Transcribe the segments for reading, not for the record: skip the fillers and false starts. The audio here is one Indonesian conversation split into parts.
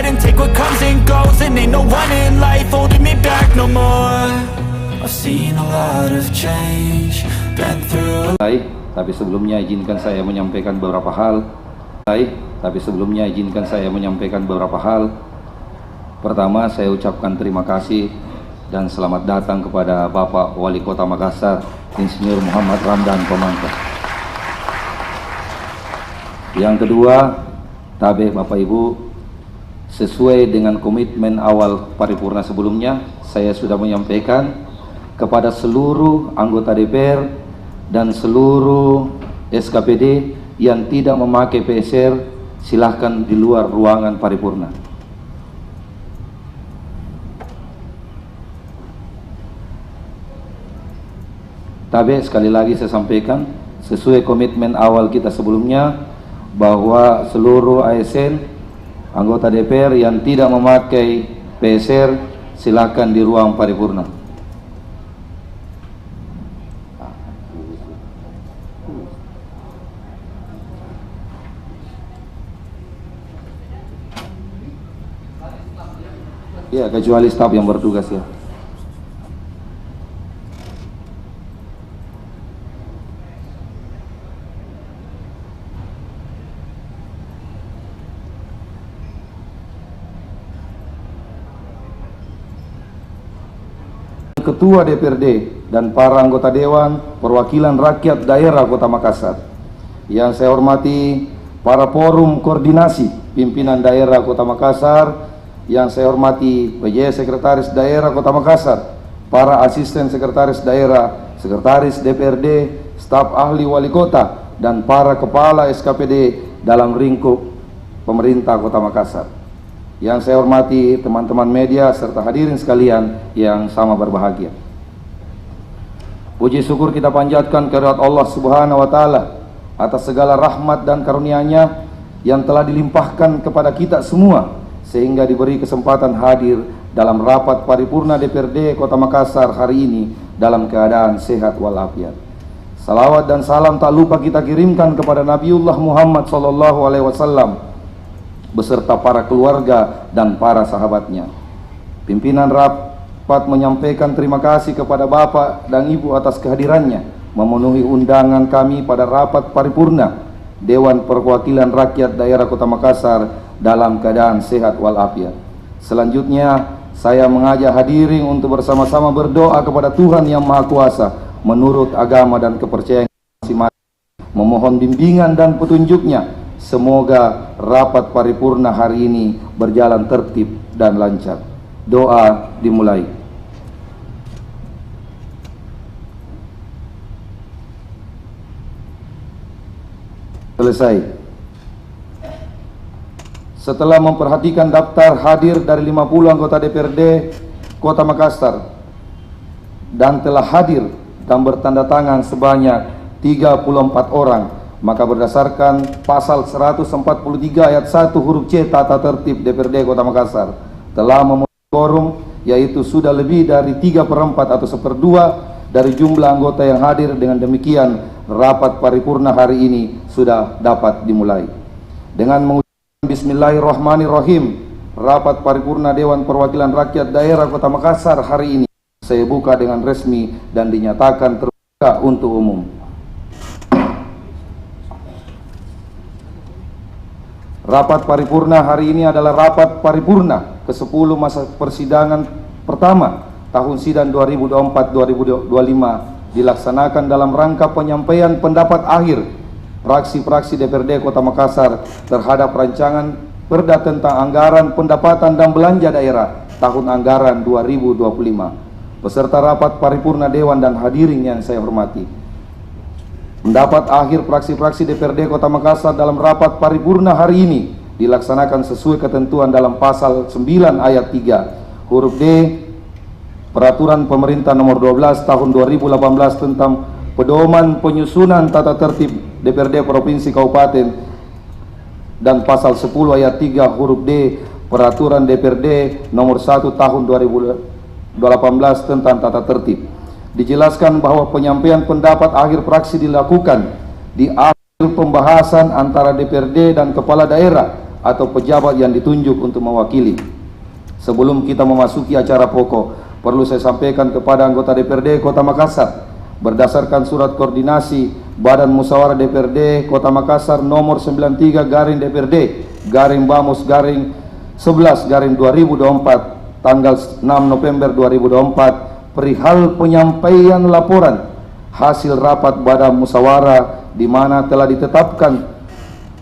and take what comes and goes, and ain't no one in life holding me back no more. I've seen a lot of change, been through Tapi sebelumnya izinkan saya menyampaikan beberapa hal. Pertama, saya ucapkan terima kasih dan selamat datang kepada Bapak Wali Kota Makassar, Insinyur Muhammad Ramdan Pomanto. Yang kedua, Bapak Ibu, sesuai dengan komitmen awal paripurna sebelumnya, saya sudah menyampaikan kepada seluruh anggota DPR dan seluruh SKPD yang tidak memakai PSR, silahkan di luar ruangan paripurna. Tapi sekali lagi saya sampaikan, sesuai komitmen awal kita sebelumnya, bahwa seluruh ASN, anggota DPR yang tidak memakai PSR, silakan di ruang paripurna. Ya, kecuali staf yang bertugas ya. Ketua DPRD dan para anggota Dewan Perwakilan Rakyat Daerah Kota Makassar. Yang saya hormati para forum koordinasi pimpinan daerah Kota Makassar, yang saya hormati PJ Sekretaris Daerah Kota Makassar, para asisten sekretaris daerah, sekretaris DPRD, staf ahli wali kota, dan para kepala SKPD dalam lingkup pemerintah Kota Makassar. Yang saya hormati teman-teman media serta hadirin sekalian yang sama berbahagia. Puji syukur kita panjatkan kehadirat Allah Subhanahu wa taala atas segala rahmat dan karunia-Nya yang telah dilimpahkan kepada kita semua sehingga diberi kesempatan hadir dalam rapat paripurna DPRD Kota Makassar hari ini dalam keadaan sehat walafiat. Salawat dan salam tak lupa kita kirimkan kepada Nabiullah Muhammad SAW beserta para keluarga dan para sahabatnya. Pimpinan rapat menyampaikan terima kasih kepada Bapak dan Ibu atas kehadirannya memenuhi undangan kami pada rapat paripurna Dewan Perwakilan Rakyat Daerah Kota Makassar dalam keadaan sehat walafiat. Selanjutnya, saya mengajak hadirin untuk bersama-sama berdoa kepada Tuhan Yang Maha Kuasa menurut agama dan kepercayaan masing-masing, memohon bimbingan dan petunjuknya. Semoga rapat paripurna hari ini berjalan tertib dan lancar. Doa dimulai. Selesai. Setelah memperhatikan daftar hadir dari 50 anggota DPRD Kota Makassar dan telah hadir dan bertanda tangan sebanyak 34 orang, maka berdasarkan pasal 143 ayat 1 huruf C tata tertib DPRD Kota Makassar telah memenuhi quorum, yaitu sudah lebih dari 3/4 atau 1/2 dari jumlah anggota yang hadir. Dengan demikian rapat paripurna hari ini sudah dapat dimulai. Dengan mengucapkan Bismillahirrahmanirrahim, rapat paripurna Dewan Perwakilan Rakyat Daerah Kota Makassar hari ini saya buka dengan resmi dan dinyatakan terbuka untuk umum. Rapat paripurna hari ini adalah rapat paripurna ke-10 masa persidangan pertama tahun sidang 2024-2025 dilaksanakan dalam rangka penyampaian pendapat akhir fraksi-fraksi DPRD Kota Makassar terhadap rancangan Perda tentang anggaran pendapatan dan belanja daerah tahun anggaran 2025. Peserta rapat paripurna Dewan dan hadirin yang saya hormati, pendapat akhir fraksi-fraksi DPRD Kota Makassar dalam rapat paripurna hari ini dilaksanakan sesuai ketentuan dalam pasal 9 ayat 3 huruf D Peraturan Pemerintah Nomor 12 Tahun 2018 tentang pedoman penyusunan tata tertib DPRD Provinsi Kabupaten dan pasal 10 ayat 3 huruf D Peraturan DPRD Nomor 1 Tahun 2018 tentang tata tertib. Dijelaskan bahwa penyampaian pendapat akhir fraksi dilakukan di akhir pembahasan antara DPRD dan kepala daerah atau pejabat yang ditunjuk untuk mewakili. Sebelum kita memasuki acara pokok, perlu saya sampaikan kepada anggota DPRD Kota Makassar, berdasarkan surat koordinasi Badan Musyawarah DPRD Kota Makassar nomor 93 garing DPRD garing Bamus garing 11 garing 2024 tanggal 6 November 2024 perihal penyampaian laporan hasil rapat Badan Musyawarah di mana telah ditetapkan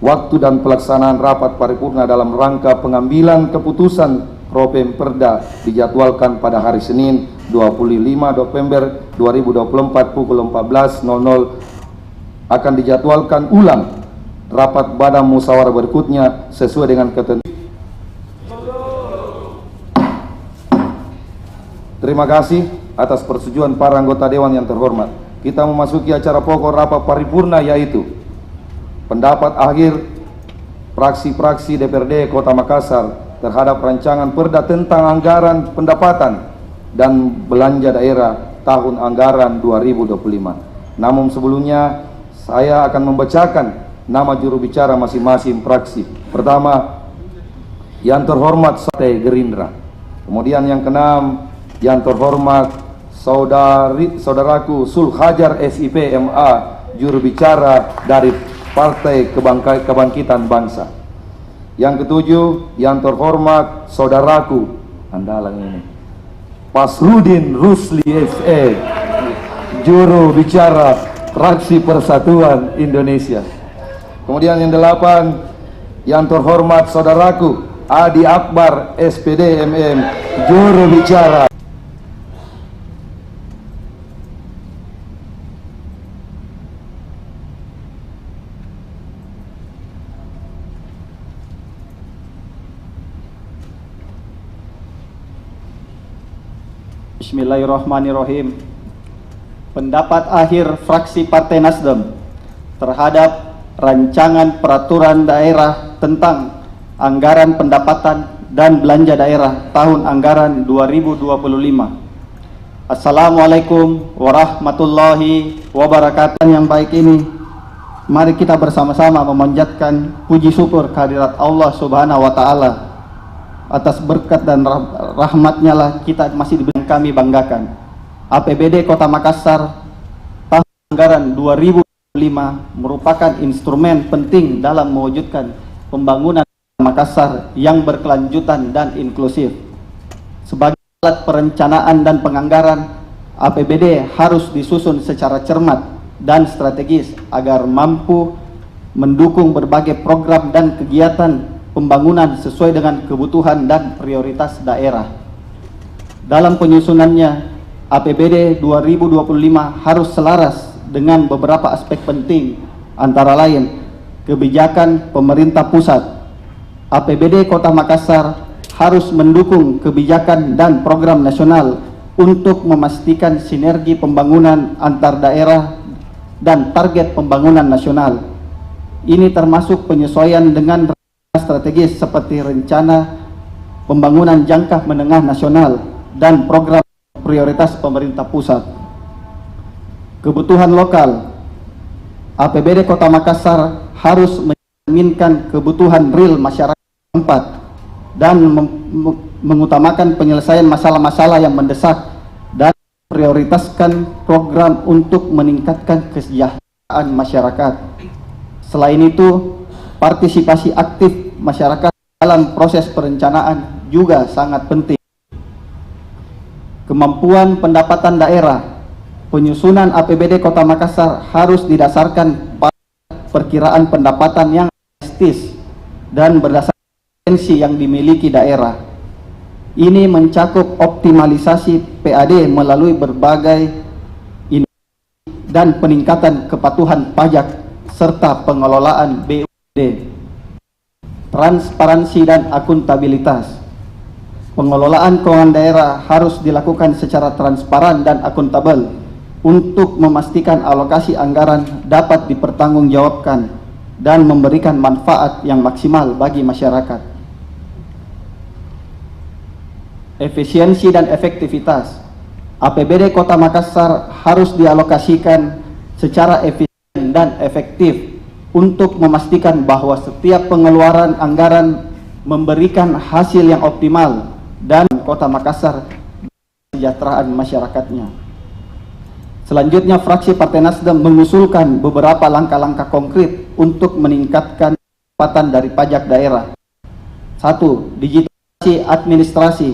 waktu dan pelaksanaan rapat paripurna dalam rangka pengambilan keputusan Propem Perda dijadwalkan pada hari Senin 25 November 2024 pukul 14.00 akan dijadwalkan ulang rapat Badan Musyawarah berikutnya sesuai dengan ketentuan. Terima kasih atas persetujuan para anggota Dewan yang terhormat. Kita memasuki acara pokok rapat paripurna, yaitu pendapat akhir fraksi-fraksi DPRD Kota Makassar terhadap rancangan perda tentang anggaran pendapatan dan belanja daerah tahun anggaran 2025. Namun sebelumnya saya akan membacakan nama juru bicara masing-masing fraksi. Pertama, yang terhormat Partai Gerindra. Kemudian yang keenam, yang terhormat saudaraku Sul Hajar SIP MA, juru bicara dari Partai Kebangkitan Bangsa. Yang ketujuh, yang terhormat saudaraku andalan ini Pasrudin Rusli SE, juru bicara Fraksi Persatuan Indonesia. Kemudian yang delapan, yang terhormat saudaraku Adi Akbar SPD MM, juru bicara Bismillahirrahmanirrahim. Pendapat akhir fraksi Partai Nasdem terhadap rancangan peraturan daerah tentang anggaran pendapatan dan belanja daerah tahun anggaran 2025. Assalamualaikum warahmatullahi wabarakatuh. Yang baik ini, mari kita bersama-sama memanjatkan puji syukur kehadirat Allah Subhanahu wa Ta'ala. Atas berkat dan rahmatnya lah kita masih diberi, kami banggakan. APBD Kota Makassar tahun anggaran 2025 merupakan instrumen penting dalam mewujudkan pembangunan Makassar yang berkelanjutan dan inklusif. Sebagai alat perencanaan dan penganggaran, APBD harus disusun secara cermat dan strategis agar mampu mendukung berbagai program dan kegiatan pembangunan sesuai dengan kebutuhan dan prioritas daerah. Dalam penyusunannya, APBD 2025 harus selaras dengan beberapa aspek penting, antara lain kebijakan pemerintah pusat. APBD Kota Makassar harus mendukung kebijakan dan program nasional untuk memastikan sinergi pembangunan antar daerah dan target pembangunan nasional. Ini termasuk penyesuaian dengan strategis seperti rencana pembangunan jangka menengah nasional dan program prioritas pemerintah pusat. Kebutuhan lokal, APBD Kota Makassar harus mencerminkan kebutuhan real masyarakat tempat dan mengutamakan penyelesaian masalah-masalah yang mendesak dan prioritaskan program untuk meningkatkan kesejahteraan masyarakat. Selain itu, partisipasi aktif masyarakat dalam proses perencanaan juga sangat penting. Kemampuan pendapatan daerah, penyusunan APBD Kota Makassar harus didasarkan pada perkiraan pendapatan yang realistis dan berdasarkan potensi yang dimiliki daerah. Ini mencakup optimalisasi PAD melalui berbagai inovasi dan peningkatan kepatuhan pajak serta pengelolaan BUMD. Transparansi dan akuntabilitas. Pengelolaan keuangan daerah harus dilakukan secara transparan dan akuntabel untuk memastikan alokasi anggaran dapat dipertanggungjawabkan dan memberikan manfaat yang maksimal bagi masyarakat. Efisiensi dan efektivitas. APBD Kota Makassar harus dialokasikan secara efisien dan efektif untuk memastikan bahwa setiap pengeluaran anggaran memberikan hasil yang optimal dan Kota Makassar kesejahteraan masyarakatnya. Selanjutnya, fraksi Partai Nasdem mengusulkan beberapa langkah-langkah konkret untuk meningkatkan pendapatan dari pajak daerah. 1. Digitalisasi administrasi,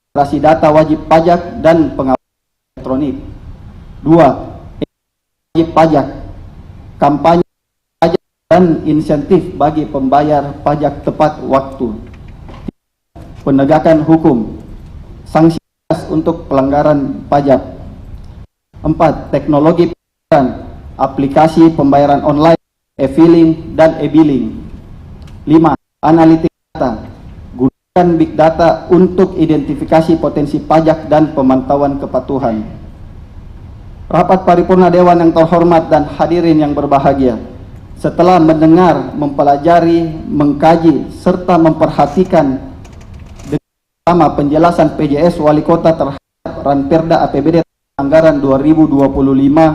integrasi data wajib pajak dan pengawasan elektronik. 2. Wajib pajak, kampanye pajak dan insentif bagi pembayar pajak tepat waktu. Penegakan hukum, sanksi untuk pelanggaran pajak. 4. Teknologi pembayaran, aplikasi pembayaran online, e-filing dan e-billing. 5. Analitik data, gunakan big data untuk identifikasi potensi pajak dan pemantauan kepatuhan. Rapat paripurna Dewan yang terhormat dan hadirin yang berbahagia, setelah mendengar, mempelajari, mengkaji, serta memperhatikan dengan penjelasan PJS Wali Kota terhadap Ranperda APBD Anggaran 2025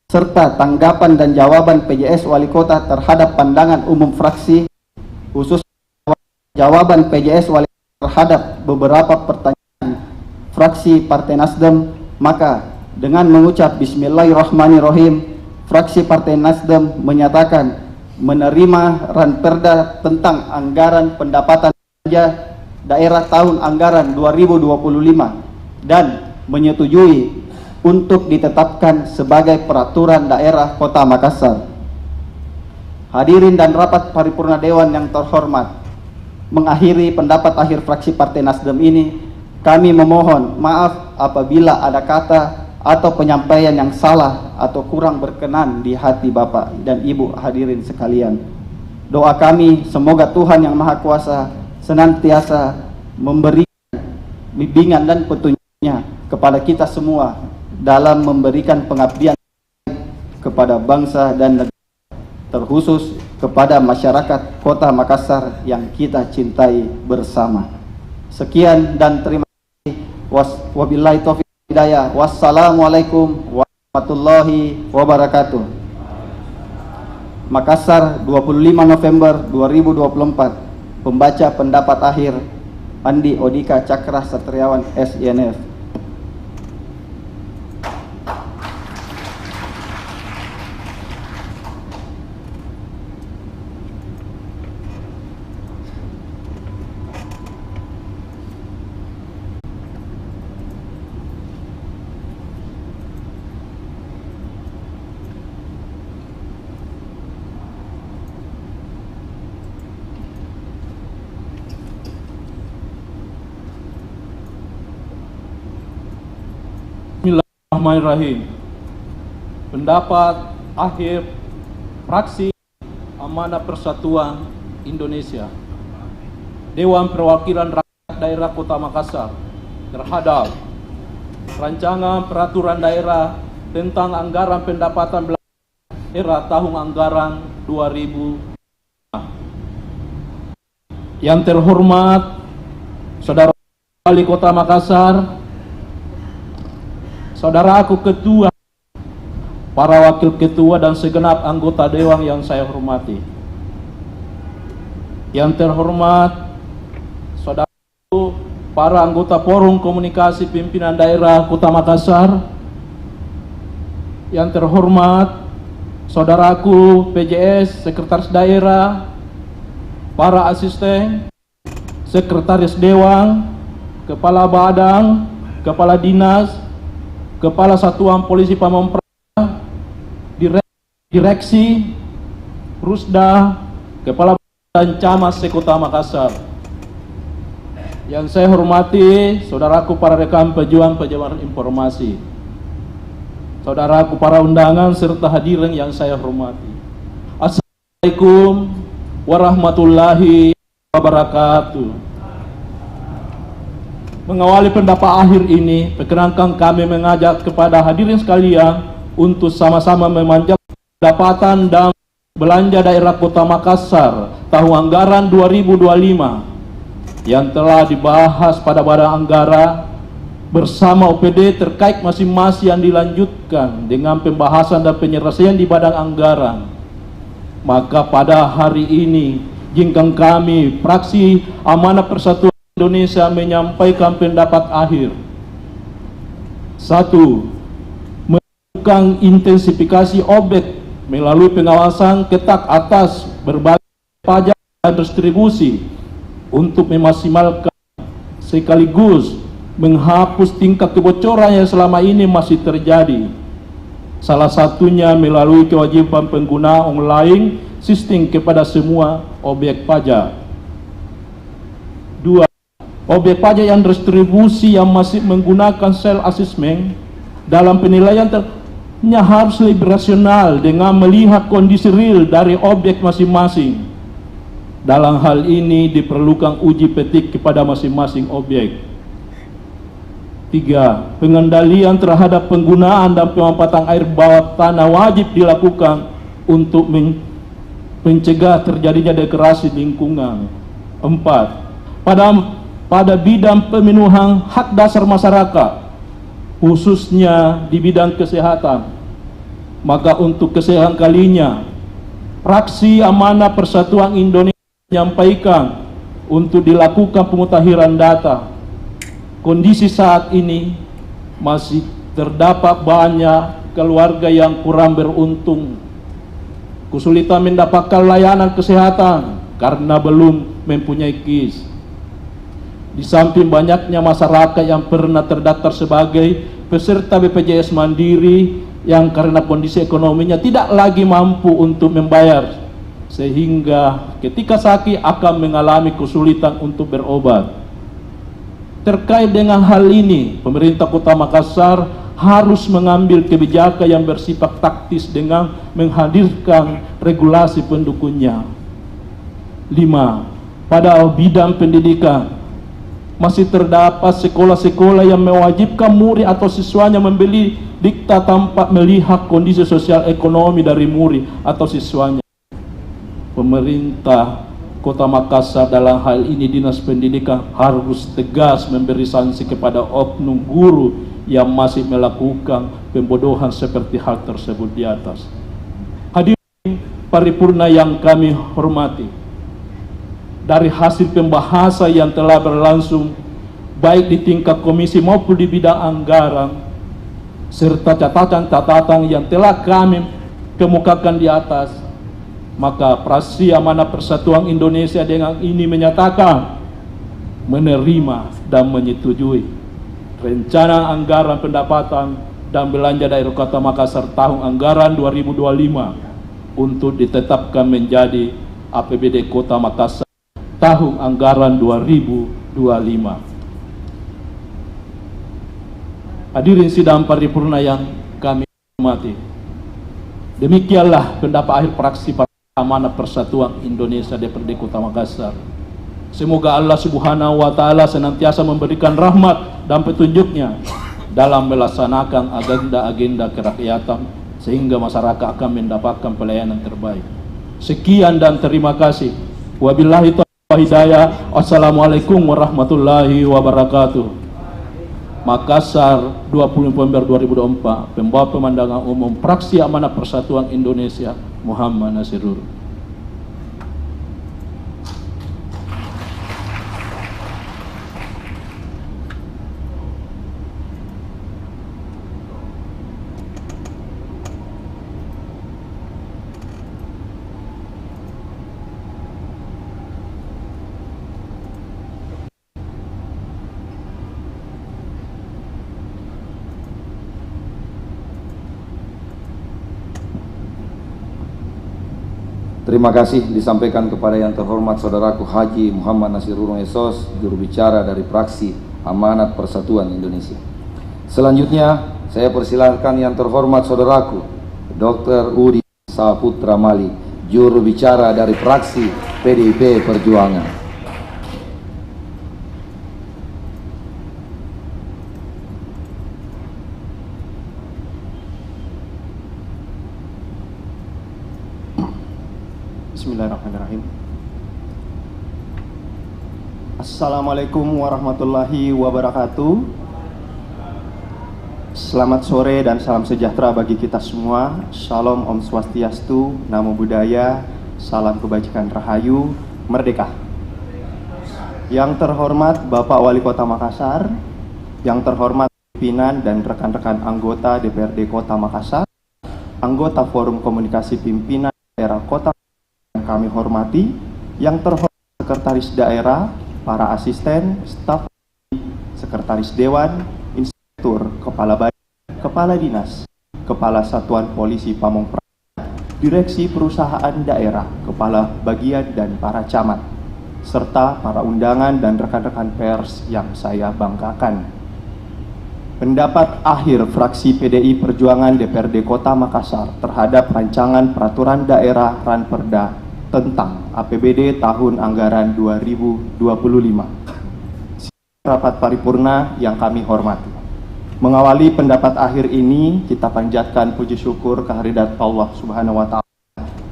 serta tanggapan dan jawaban PJS Wali Kota terhadap pandangan umum fraksi, khusus jawaban PJS Wali Kota terhadap beberapa pertanyaan fraksi Partai Nasdem, maka dengan mengucap Bismillahirrahmanirrahim, fraksi Partai Nasdem menyatakan menerima Ranperda tentang anggaran pendapatan belanja daerah tahun anggaran 2025 dan menyetujui untuk ditetapkan sebagai peraturan daerah Kota Makassar. Hadirin dan rapat paripurna Dewan yang terhormat, mengakhiri pendapat akhir fraksi Partai Nasdem ini, kami memohon maaf apabila ada kata atau penyampaian yang salah atau kurang berkenan di hati Bapak dan Ibu hadirin sekalian. Doa kami semoga Tuhan yang Maha Kuasa senantiasa memberikan bimbingan dan petunjuknya kepada kita semua dalam memberikan pengabdian kepada bangsa dan negara, terkhusus kepada masyarakat Kota Makassar yang kita cintai bersama. Sekian dan terima kasih. Wabillahi taufiq hidayah. Wassalamualaikum warahmatullahi wabarakatuh. Makassar, 25 November 2024. Pembaca pendapat akhir Andi Odika Cakra Satriawan SINF. Bismillahirrahmanirrahim. Pendapat akhir fraksi Amanah Persatuan Indonesia, Dewan Perwakilan Rakyat Daerah Kota Makassar terhadap rancangan peraturan daerah tentang anggaran pendapatan belanja daerah tahun anggaran 2000. Yang terhormat Saudara Wali Kota Makassar, Saudara aku Ketua, para Wakil Ketua dan segenap anggota Dewan yang saya hormati. Yang terhormat Saudara para anggota Forum Komunikasi Pimpinan Daerah Kota Makassar. Yang terhormat Saudaraku PJS, Sekretaris Daerah, para asisten, Sekretaris Dewan, Kepala Badan, Kepala Dinas, Kepala Satuan Polisi Pamong Praja, Direksi, Rusda, Kepala dan Camat Sekota Makassar. Yang saya hormati saudaraku para rekan pejuang informasi, saudaraku para undangan serta hadirin yang saya hormati. Assalamualaikum warahmatullahi wabarakatuh. Mengawali pendapat akhir ini, perkenankan kami mengajak kepada hadirin sekalian untuk sama-sama memanjat pendapatan dan belanja daerah Kota Makassar tahun anggaran 2025 yang telah dibahas pada badan anggaran bersama OPD terkait masing-masing yang dilanjutkan dengan pembahasan dan penyelesaian di badan anggaran. Maka pada hari ini jingkang kami fraksi Amanat Persatuan Indonesia menyampaikan pendapat akhir. 1. Melakukan intensifikasi objek melalui pengawasan ketat atas berbagai pajak dan distribusi untuk memaksimalkan sekaligus menghapus tingkat kebocoran yang selama ini masih terjadi. Salah satunya melalui kewajiban pengguna online sistem kepada semua objek pajak. 2. Objek pajak yang distribusi yang masih menggunakan self assessment dalam penilaian harus lebih rasional dengan melihat kondisi real dari objek masing-masing. Dalam hal ini diperlukan uji petik kepada masing-masing objek. 3. Pengendalian terhadap penggunaan dan pemanfaatan air bawah tanah wajib dilakukan untuk mencegah terjadinya degradasi lingkungan. 4. Pada bidang pemenuhan hak dasar masyarakat, khususnya di bidang kesehatan, maka untuk kesehatan kalinya, fraksi Amanat Persatuan Indonesia menyampaikan untuk dilakukan pemutahiran data. Kondisi saat ini masih terdapat banyak keluarga yang kurang beruntung, kesulitan mendapatkan layanan kesehatan karena belum mempunyai KIS. Di samping banyaknya masyarakat yang pernah terdaftar sebagai peserta BPJS Mandiri yang karena kondisi ekonominya tidak lagi mampu untuk membayar, sehingga ketika sakit akan mengalami kesulitan untuk berobat. Terkait dengan hal ini, pemerintah Kota Makassar harus mengambil kebijakan yang bersifat taktis dengan menghadirkan regulasi pendukungnya. 5. Pada bidang pendidikan, masih terdapat sekolah-sekolah yang mewajibkan murid atau siswanya membeli dikta tanpa melihat kondisi sosial ekonomi dari murid atau siswanya. Pemerintah Kota Makassar dalam hal ini Dinas Pendidikan harus tegas memberi sanksi kepada oknum guru yang masih melakukan pembodohan seperti hal tersebut di atas. Hadirin paripurna yang kami hormati, dari hasil pembahasan yang telah berlangsung baik di tingkat komisi maupun di bidang anggaran, serta catatan-catatan yang telah kami kemukakan di atas, maka fraksi Amanat Persatuan Indonesia dengan ini menyatakan menerima dan menyetujui rencana anggaran pendapatan dan belanja daerah Kota Makassar tahun anggaran 2025 untuk ditetapkan menjadi APBD Kota Makassar tahun anggaran 2025. Hadirin sidang paripurna yang kami hormati, demikianlah pendapat akhir fraksi Amanat Persatuan Indonesia DPRD Kota Makassar. Semoga Allah Subhanahu wa Ta'ala senantiasa memberikan rahmat dan petunjuknya dalam melaksanakan agenda-agenda kerakyatan sehingga masyarakat akan mendapatkan pelayanan terbaik. Sekian dan terima kasih. Wabillahi taufiq wal hidayah. Wassalamualaikum warahmatullahi wabarakatuh. Makassar, 20 November 2024. Pembawa pemandangan umum fraksi Amanat Persatuan Indonesia, Muhammad Nasirur. Terima kasih disampaikan kepada yang terhormat Saudaraku Haji Muhammad Nasirur Esos, juru bicara dari fraksi Amanat Persatuan Indonesia. Selanjutnya, saya persilahkan yang terhormat Saudaraku Dr. Udi Saputra Mali, juru bicara dari fraksi PDIP Perjuangan. Bismillahirrahmanirrahim. Assalamualaikum warahmatullahi wabarakatuh. Selamat sore dan salam sejahtera bagi kita semua. Shalom, Om Swastiastu, Namo Buddhaya, Salam kebajikan rahayu, merdeka. Yang terhormat Bapak Wali Kota Makassar, yang terhormat pimpinan dan rekan-rekan anggota DPRD Kota Makassar, anggota Forum Komunikasi Pimpinan Daerah Kota yang kami hormati, yang terhormat Sekretaris Daerah, para asisten, staf, Sekretaris Dewan, Inspektur, Kepala Badan, Kepala Dinas, Kepala Satuan Polisi Pamong Praja, Direksi Perusahaan Daerah, Kepala Bagian dan para camat, serta para undangan dan rekan-rekan pers yang saya banggakan. Pendapat akhir fraksi PDI Perjuangan DPRD Kota Makassar terhadap rancangan peraturan daerah Ranperda tentang APBD tahun anggaran 2025. Rapat paripurna yang kami hormati. Mengawali pendapat akhir ini, kita panjatkan puji syukur kehadirat Allah Subhanahu wa Ta'ala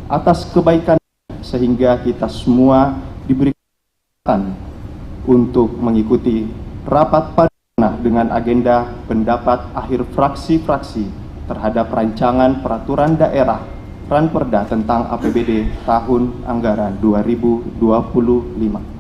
atas kebaikan sehingga kita semua diberi kesempatan untuk mengikuti rapat paripurna dengan agenda pendapat akhir fraksi-fraksi terhadap rancangan peraturan daerah Ranperda tentang APBD tahun anggaran 2025.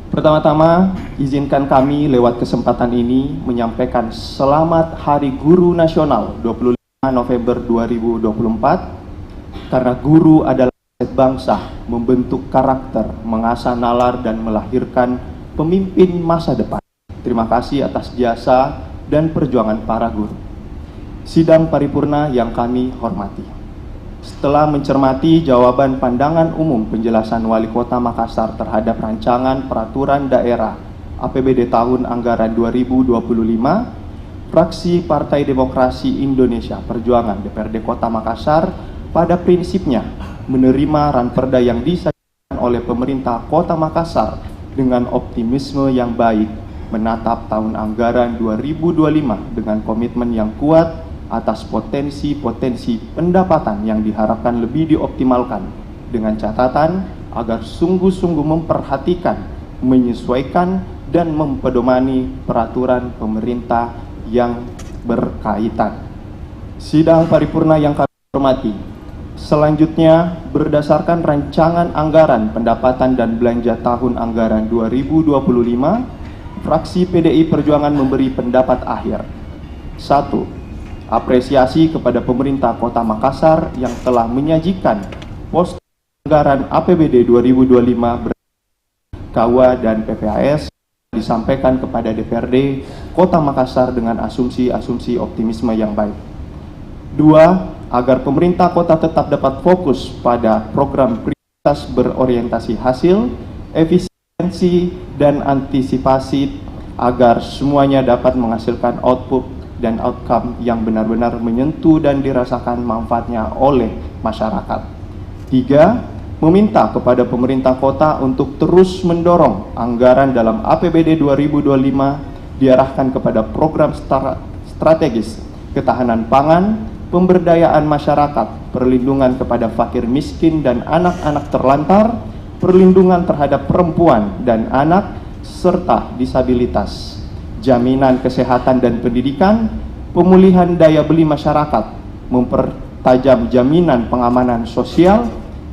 Pertama-tama, izinkan kami lewat kesempatan ini menyampaikan selamat Hari Guru Nasional 25 November 2024, karena guru adalah aset bangsa, membentuk karakter, mengasah nalar dan melahirkan pemimpin masa depan. Terima kasih atas jasa dan perjuangan para guru. Sidang paripurna yang kami hormati. Setelah mencermati jawaban pandangan umum penjelasan Wali Kota Makassar terhadap rancangan peraturan daerah APBD tahun anggaran 2025, fraksi Partai Demokrasi Indonesia Perjuangan DPRD Kota Makassar pada prinsipnya menerima Ranperda yang disajikan oleh pemerintah Kota Makassar dengan optimisme yang baik menatap tahun anggaran 2025 dengan komitmen yang kuat atas potensi-potensi pendapatan yang diharapkan lebih dioptimalkan, dengan catatan agar sungguh-sungguh memperhatikan, menyesuaikan, dan mempedomani peraturan pemerintah yang berkaitan. Sidang paripurna yang kami hormati, selanjutnya berdasarkan rancangan anggaran pendapatan dan belanja tahun anggaran 2025, fraksi PDI Perjuangan memberi pendapat akhir. 1. Apresiasi kepada pemerintah Kota Makassar yang telah menyajikan pos anggaran APBD 2025 KUA dan PPAS disampaikan kepada DPRD Kota Makassar dengan asumsi-asumsi optimisme yang baik. 2. Agar pemerintah kota tetap dapat fokus pada program prioritas berorientasi hasil, efisiensi, dan antisipasi agar semuanya dapat menghasilkan output dan outcome yang benar-benar menyentuh dan dirasakan manfaatnya oleh masyarakat. 3. Meminta kepada pemerintah kota untuk terus mendorong anggaran dalam APBD 2025 diarahkan kepada program strategis ketahanan pangan, pemberdayaan masyarakat, perlindungan kepada fakir miskin dan anak-anak terlantar, perlindungan terhadap perempuan dan anak, serta disabilitas, jaminan kesehatan dan pendidikan, pemulihan daya beli masyarakat, mempertajam jaminan pengamanan sosial,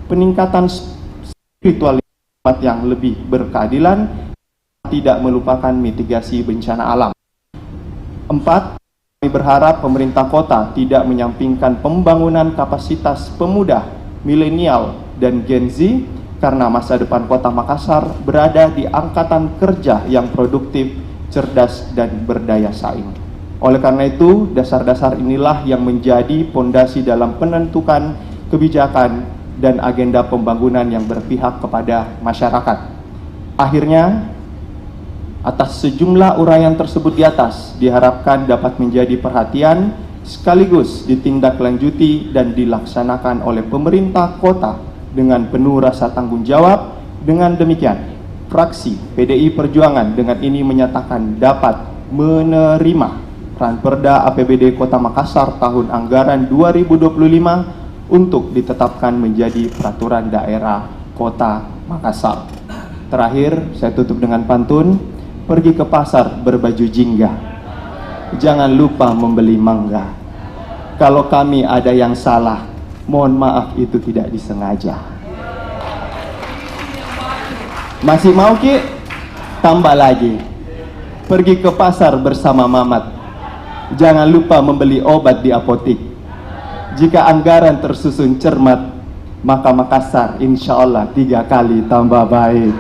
peningkatan spiritualitas yang lebih berkeadilan, tidak melupakan mitigasi bencana alam. 4. Kami berharap pemerintah kota tidak menyampingkan pembangunan kapasitas pemuda, milenial, dan Gen Z, karena masa depan Kota Makassar berada di angkatan kerja yang produktif, cerdas, dan berdaya saing. Oleh karena itu, dasar-dasar inilah yang menjadi pondasi dalam penentukan kebijakan dan agenda pembangunan yang berpihak kepada masyarakat. Akhirnya, atas sejumlah uraian tersebut di atas diharapkan dapat menjadi perhatian sekaligus ditindaklanjuti dan dilaksanakan oleh pemerintah kota dengan penuh rasa tanggung jawab. Dengan demikian, fraksi PDI Perjuangan dengan ini menyatakan dapat menerima Ranperda APBD Kota Makassar tahun anggaran 2025 untuk ditetapkan menjadi peraturan daerah Kota Makassar. Terakhir, saya tutup dengan pantun, pergi ke pasar berbaju jingga, jangan lupa membeli mangga. Kalau kami ada yang salah, Mohon maaf itu tidak disengaja. Masih mau Ki? Tambah lagi. Pergi ke pasar bersama Mamat. Jangan lupa membeli obat di apotik. Jika anggaran tersusun cermat, maka Makassar insya Allah 3 kali tambah baik.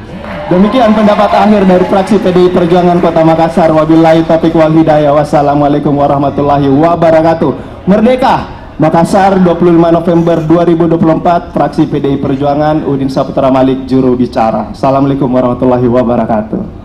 Demikian pendapat akhir dari fraksi PDI Perjuangan Kota Makassar. Wabillahi taufiq wal hidayah. Wassalamualaikum warahmatullahi wabarakatuh. Merdeka Makassar 25 November 2024. Fraksi PDI Perjuangan, Udin Saputra Malik, juru bicara. Assalamualaikum warahmatullahi wabarakatuh.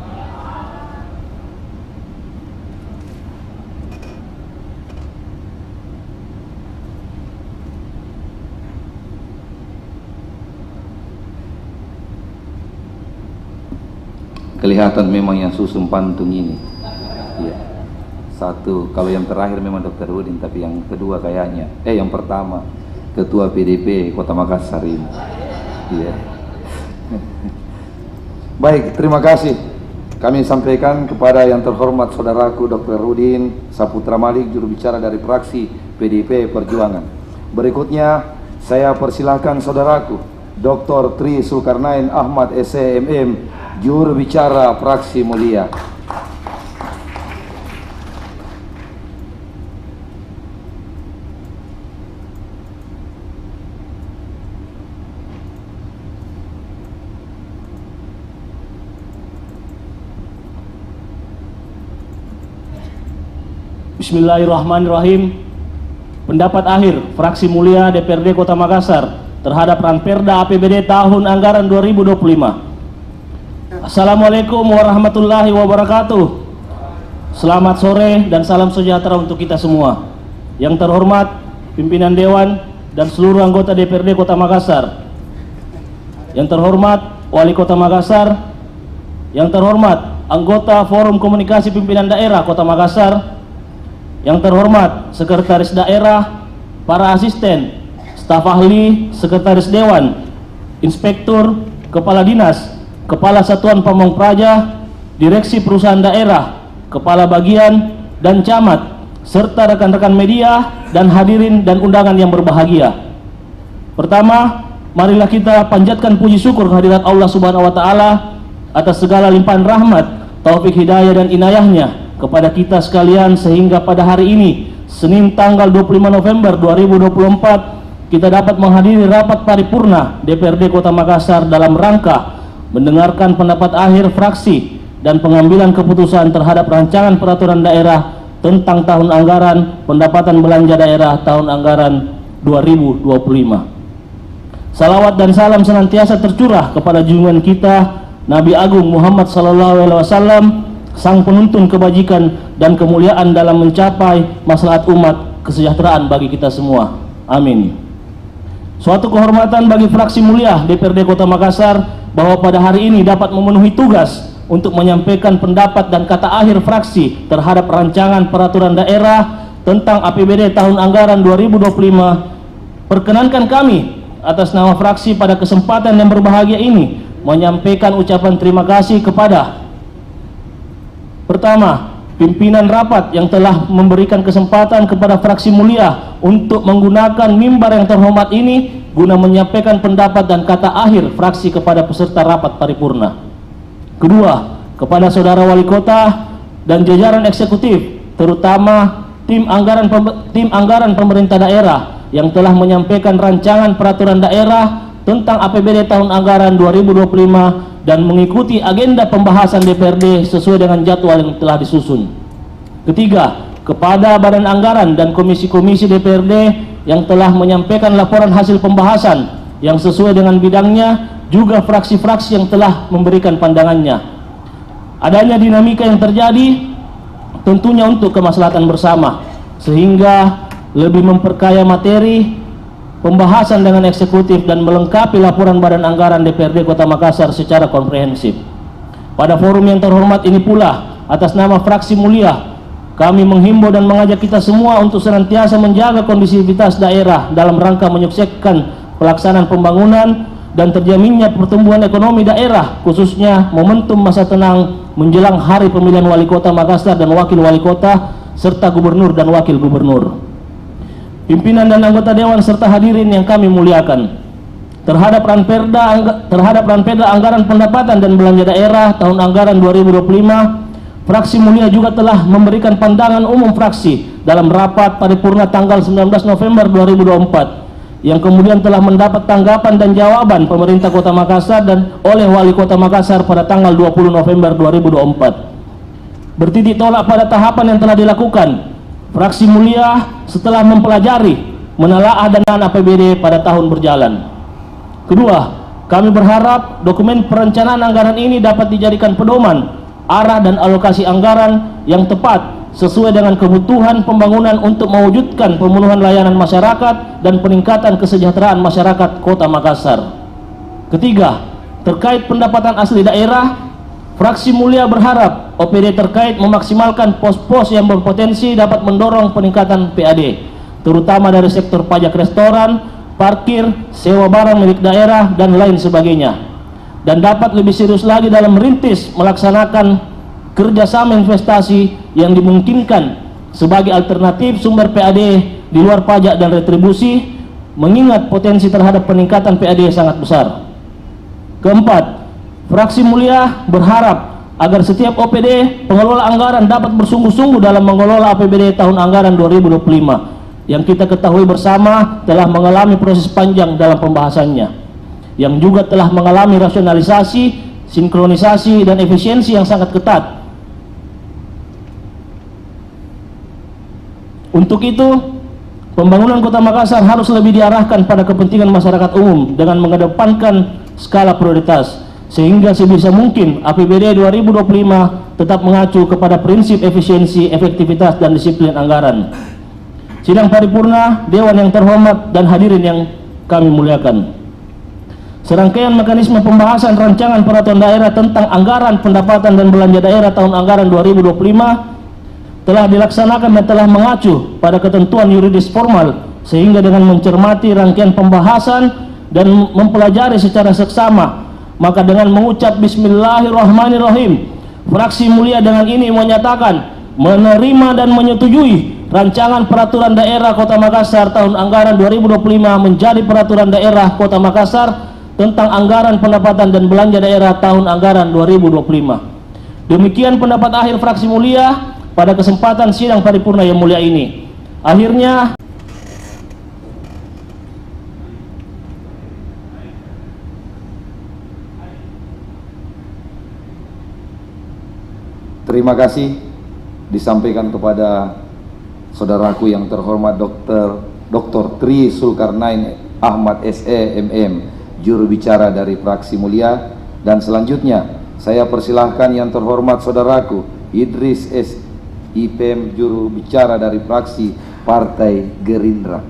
Kelihatan memang yang susun pantun ini. Ya. Satu, kalau yang terakhir memang Dr. Udin, tapi yang kedua kayaknya, yang pertama Ketua PDP Kota Makassar ini. Ya. Baik, terima kasih. Kami sampaikan kepada yang terhormat saudaraku Dr. Udin Saputra Malik, juru bicara dari fraksi PDIP Perjuangan. Berikutnya saya persilahkan saudaraku Dr. Tri Zulkarnain Ahmad SMM, juru bicara fraksi mulia. Bismillahirrahmanirrahim. Pendapat akhir fraksi mulia DPRD Kota Makassar terhadap Ranperda APBD tahun anggaran 2025. Assalamualaikum warahmatullahi wabarakatuh. Selamat sore dan salam sejahtera untuk kita semua. Yang terhormat pimpinan Dewan dan seluruh anggota DPRD Kota Makassar. Yang terhormat Wali Kota Makassar. Yang terhormat anggota Forum Komunikasi Pimpinan Daerah Kota Makassar. Yang terhormat Sekretaris Daerah, para asisten, staf ahli, Sekretaris Dewan, Inspektur, Kepala Dinas, Kepala Satuan Pamong Praja, Direksi Perusahaan Daerah, Kepala Bagian, dan Camat, serta rekan-rekan media dan hadirin dan undangan yang berbahagia. Pertama, marilah kita panjatkan puji syukur kehadirat Allah Subhanahu wa Ta'ala atas segala limpahan rahmat, taufik hidayah dan inayahnya kepada kita sekalian, sehingga pada hari ini Senin tanggal 25 November 2024 kita dapat menghadiri rapat paripurna DPRD Kota Makassar dalam rangka mendengarkan pendapat akhir fraksi dan pengambilan keputusan terhadap rancangan peraturan daerah tentang tahun anggaran pendapatan belanja daerah tahun anggaran 2025. Salawat dan salam senantiasa tercurah kepada junjungan kita Nabi Agung Muhammad SAW, sang penuntun kebajikan dan kemuliaan dalam mencapai maslahat umat, kesejahteraan bagi kita semua. Amin. Suatu kehormatan bagi fraksi mulia DPRD Kota Makassar bahwa pada hari ini dapat memenuhi tugas untuk menyampaikan pendapat dan kata akhir fraksi terhadap rancangan peraturan daerah tentang APBD tahun anggaran 2025. Perkenankan kami atas nama fraksi pada kesempatan yang berbahagia ini menyampaikan ucapan terima kasih kepada pertama, pimpinan rapat yang telah memberikan kesempatan kepada fraksi mulia untuk menggunakan mimbar yang terhormat ini guna menyampaikan pendapat dan kata akhir fraksi kepada peserta rapat paripurna. Kedua, kepada saudara wali kota dan jajaran eksekutif, terutama tim anggaran pemerintah daerah yang telah menyampaikan rancangan peraturan daerah tentang APBD tahun anggaran 2025 dan mengikuti agenda pembahasan DPRD sesuai dengan jadwal yang telah disusun. Ketiga, kepada Badan Anggaran dan komisi-komisi DPRD yang telah menyampaikan laporan hasil pembahasan yang sesuai dengan bidangnya, juga fraksi-fraksi yang telah memberikan pandangannya. Adanya dinamika yang terjadi tentunya untuk kemaslahatan bersama, sehingga lebih memperkaya materi pembahasan dengan eksekutif dan melengkapi laporan Badan Anggaran DPRD Kota Makassar secara komprehensif. Pada forum yang terhormat ini pula, atas nama fraksi mulia, kami menghimbau dan mengajak kita semua untuk senantiasa menjaga kondisivitas daerah dalam rangka menyukseskan pelaksanaan pembangunan dan terjaminnya pertumbuhan ekonomi daerah, khususnya momentum masa tenang menjelang hari pemilihan wali kota Makassar dan wakil wali kota serta gubernur dan wakil gubernur. pimpinan dan anggota dewan serta hadirin yang kami muliakan. Terhadap Ranperda Anggaran Pendapatan dan Belanja Daerah tahun anggaran 2025, fraksi mulia juga telah memberikan pandangan umum fraksi dalam rapat paripurna tanggal 19 November 2024 yang kemudian telah mendapat tanggapan dan jawaban pemerintah Kota Makassar dan oleh Wali Kota Makassar pada tanggal 20 November 2024. Bertitik tolak pada tahapan yang telah dilakukan, fraksi mulia setelah mempelajari, menelaah dana APBD pada tahun berjalan. Kedua, kami berharap dokumen perencanaan anggaran ini dapat dijadikan pedoman, arah dan alokasi anggaran yang tepat sesuai dengan kebutuhan pembangunan untuk mewujudkan pemenuhan layanan masyarakat dan peningkatan kesejahteraan masyarakat Kota Makassar. Ketiga, terkait pendapatan asli daerah, fraksi mulia berharap OPD terkait memaksimalkan pos-pos yang berpotensi dapat mendorong peningkatan PAD, terutama dari sektor pajak restoran, parkir, sewa barang milik daerah, dan lain sebagainya, dan dapat lebih serius lagi dalam merintis melaksanakan kerjasama investasi yang dimungkinkan sebagai alternatif sumber PAD di luar pajak dan retribusi, mengingat potensi terhadap peningkatan PAD sangat besar. Keempat, fraksi mulia berharap agar setiap OPD pengelola anggaran dapat bersungguh-sungguh dalam mengelola APBD tahun anggaran 2025 yang kita ketahui bersama telah mengalami proses panjang dalam pembahasannya, yang juga telah mengalami rasionalisasi, sinkronisasi, dan efisiensi yang sangat ketat. Untuk itu, pembangunan Kota Makassar harus lebih diarahkan pada kepentingan masyarakat umum dengan mengedepankan skala prioritas, sehingga sebisa mungkin APBD 2025 tetap mengacu kepada prinsip efisiensi, efektivitas, dan disiplin anggaran. Sidang paripurna, Dewan yang terhormat, dan hadirin yang kami muliakan, serangkaian mekanisme pembahasan rancangan peraturan daerah tentang anggaran pendapatan dan belanja daerah tahun anggaran 2025 telah dilaksanakan dan telah mengacu pada ketentuan yuridis formal, sehingga dengan mencermati rangkaian pembahasan dan mempelajari secara seksama, maka dengan mengucap Bismillahirrahmanirrahim, fraksi mulia dengan ini menyatakan menerima dan menyetujui rancangan peraturan daerah Kota Makassar tahun anggaran 2025 menjadi peraturan daerah Kota Makassar tentang anggaran pendapatan dan belanja daerah tahun anggaran 2025. Demikian pendapat akhir fraksi mulia pada kesempatan sidang paripurna yang mulia ini. Akhirnya, terima kasih disampaikan kepada saudaraku yang terhormat Dr. Tri Zulkarnain Ahmad SE MM, juru bicara dari fraksi mulia. Dan selanjutnya saya persilahkan yang terhormat saudaraku Idris S. IPM, juru bicara dari fraksi Partai Gerindra.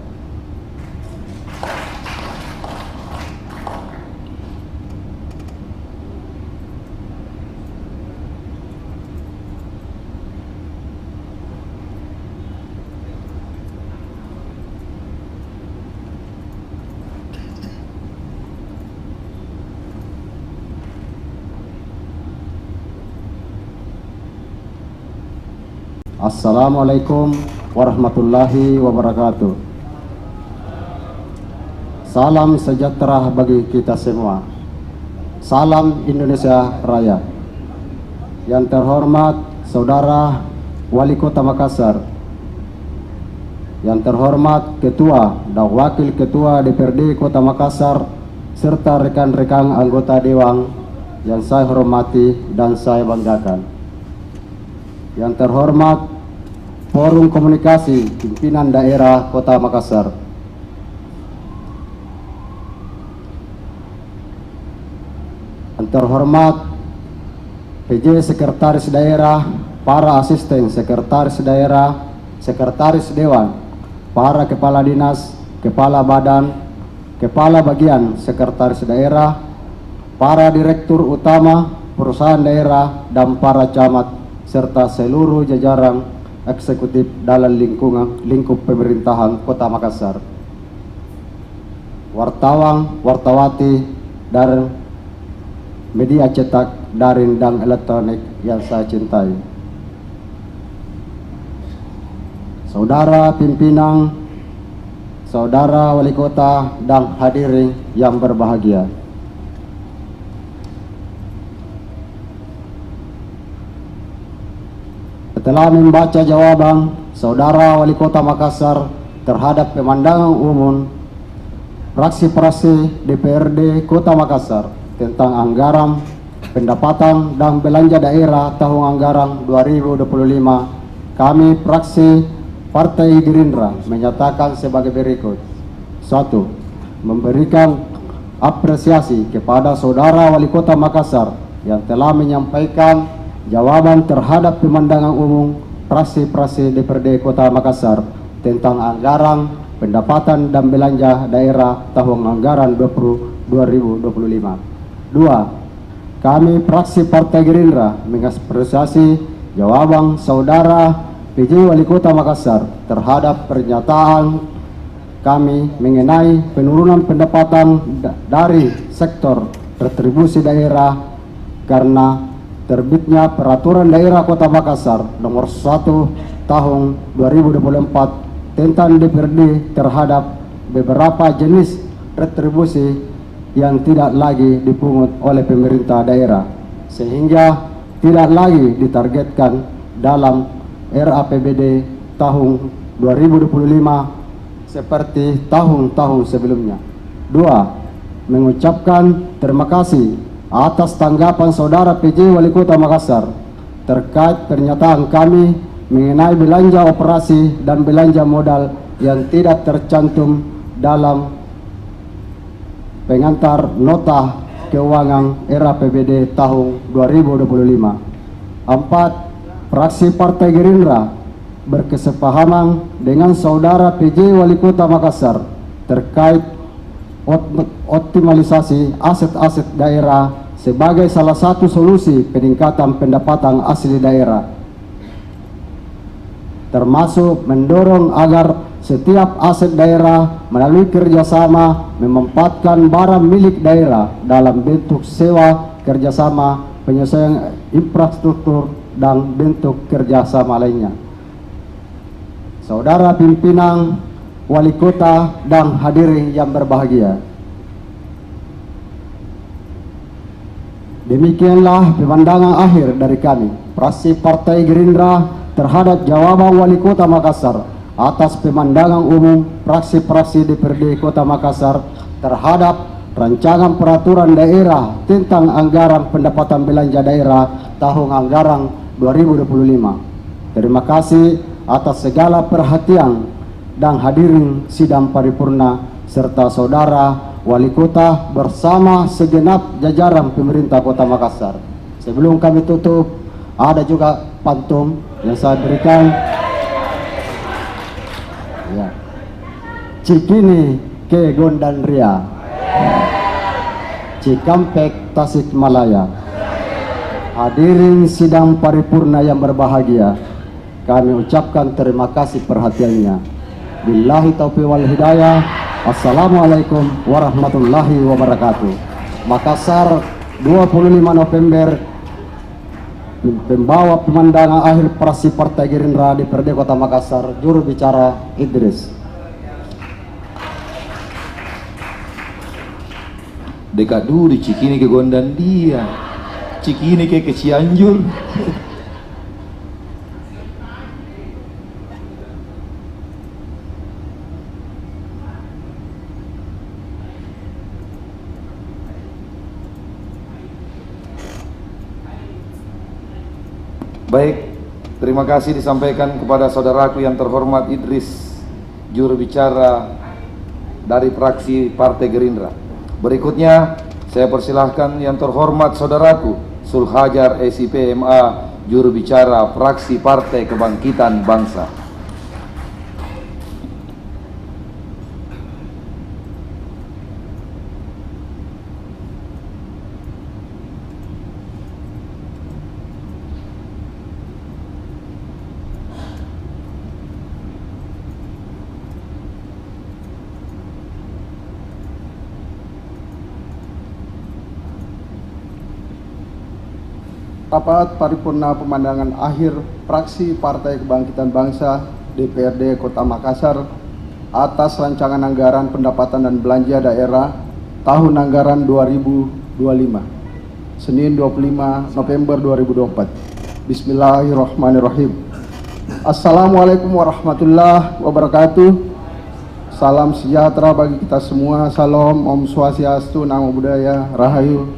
Assalamualaikum warahmatullahi wabarakatuh. Salam sejahtera bagi kita semua. Salam Indonesia Raya. Yang terhormat Saudara Wali Kota Makassar, yang terhormat Ketua dan Wakil Ketua DPRD Kota Makassar, serta rekan-rekan anggota Dewan yang saya hormati dan saya banggakan. Yang terhormat Forum Komunikasi Pimpinan Daerah Kota Makassar, yang terhormat PJ Sekretaris Daerah, para asisten Sekretaris Daerah, Sekretaris Dewan, para Kepala Dinas, Kepala Badan, Kepala Bagian Sekretaris Daerah, para Direktur Utama Perusahaan Daerah, dan para camat serta seluruh jajaran eksekutif dalam lingkup pemerintahan Kota Makassar, wartawan, wartawati, dan media cetak, daring, dan elektronik yang saya cintai, saudara pimpinan Saudara Wali Kota dan hadirin yang berbahagia. Setelah membaca jawaban Saudara Wali Kota Makassar terhadap pemandangan umum fraksi-fraksi DPRD Kota Makassar tentang anggaran pendapatan dan belanja daerah tahun anggaran 2025, kami fraksi Partai Gerindra menyatakan sebagai berikut. 1. Memberikan apresiasi kepada Saudara Wali Kota Makassar yang telah menyampaikan jawaban terhadap pemandangan umum fraksi-fraksi DPRD Kota Makassar tentang anggaran pendapatan dan belanja daerah tahun anggaran 2025. 2. Kami fraksi Partai Gerindra mengapresiasi jawaban Saudara PJ Wali Kota Makassar terhadap pernyataan kami mengenai penurunan pendapatan dari sektor retribusi daerah karena terbitnya Peraturan Daerah Kota Makassar Nomor 1 Tahun 2024 tentang DPRD terhadap beberapa jenis retribusi yang tidak lagi dipungut oleh pemerintah daerah, sehingga tidak lagi ditargetkan dalam RAPBD tahun 2025 seperti tahun-tahun sebelumnya. 2. Mengucapkan terima kasih atas tanggapan Saudara PJ Wali Kota Makassar terkait pernyataan kami mengenai belanja operasi dan belanja modal yang tidak tercantum dalam pengantar nota keuangan RAPBD tahun 2025. 4. Fraksi Partai Gerindra berkesepahaman dengan Saudara PJ Wali Kota Makassar terkait optimalisasi aset-aset daerah sebagai salah satu solusi peningkatan pendapatan asli daerah, termasuk mendorong agar setiap aset daerah melalui kerjasama memanfaatkan barang milik daerah dalam bentuk sewa, kerjasama, penyelesaian infrastruktur, dan bentuk kerjasama lainnya. Saudara pimpinan Wali Kota dan hadirin yang berbahagia, demikianlah pemandangan akhir dari kami, fraksi Partai Gerindra, terhadap jawaban Wali Kota Makassar atas pemandangan umum fraksi-fraksi DPRD Kota Makassar terhadap rancangan peraturan daerah tentang anggaran pendapatan belanja daerah tahun anggaran 2025. Terima kasih atas segala perhatian dan hadirin sidang paripurna serta Saudara Wali Kota bersama segenap jajaran pemerintah Kota Makassar. Sebelum kami tutup, ada juga pantun yang saya berikan. Ya. Cikini ke Gondanria, Cikampek Tasikmalaya. Hadirin sidang paripurna yang berbahagia, kami ucapkan terima kasih perhatiannya. Billahi taufiq wal hidayah. Assalamualaikum warahmatullahi wabarakatuh. Makassar, 25 November. Pembawa pemandangan akhir fraksi Partai Gerindra DPRD Kota Makassar, juru bicara Idris. Dekat dulu di Cikini ke Gondandia, Cikini ke Cianjur. Baik, terima kasih disampaikan kepada saudaraku yang terhormat Idris, juru bicara dari fraksi Partai Gerindra. Berikutnya saya persilahkan yang terhormat saudaraku Sulhajar SIPMA, juru bicara fraksi Partai Kebangkitan Bangsa. Rapat paripurna pemandangan akhir fraksi Partai Kebangkitan Bangsa DPRD Kota Makassar atas rancangan anggaran pendapatan dan belanja daerah tahun anggaran 2025, Senin 25 November 2024. Bismillahirrahmanirrahim. Assalamualaikum warahmatullahi wabarakatuh. Salam sejahtera bagi kita semua. Salam, Om Swastiastu, Namo Buddhaya, Rahayu.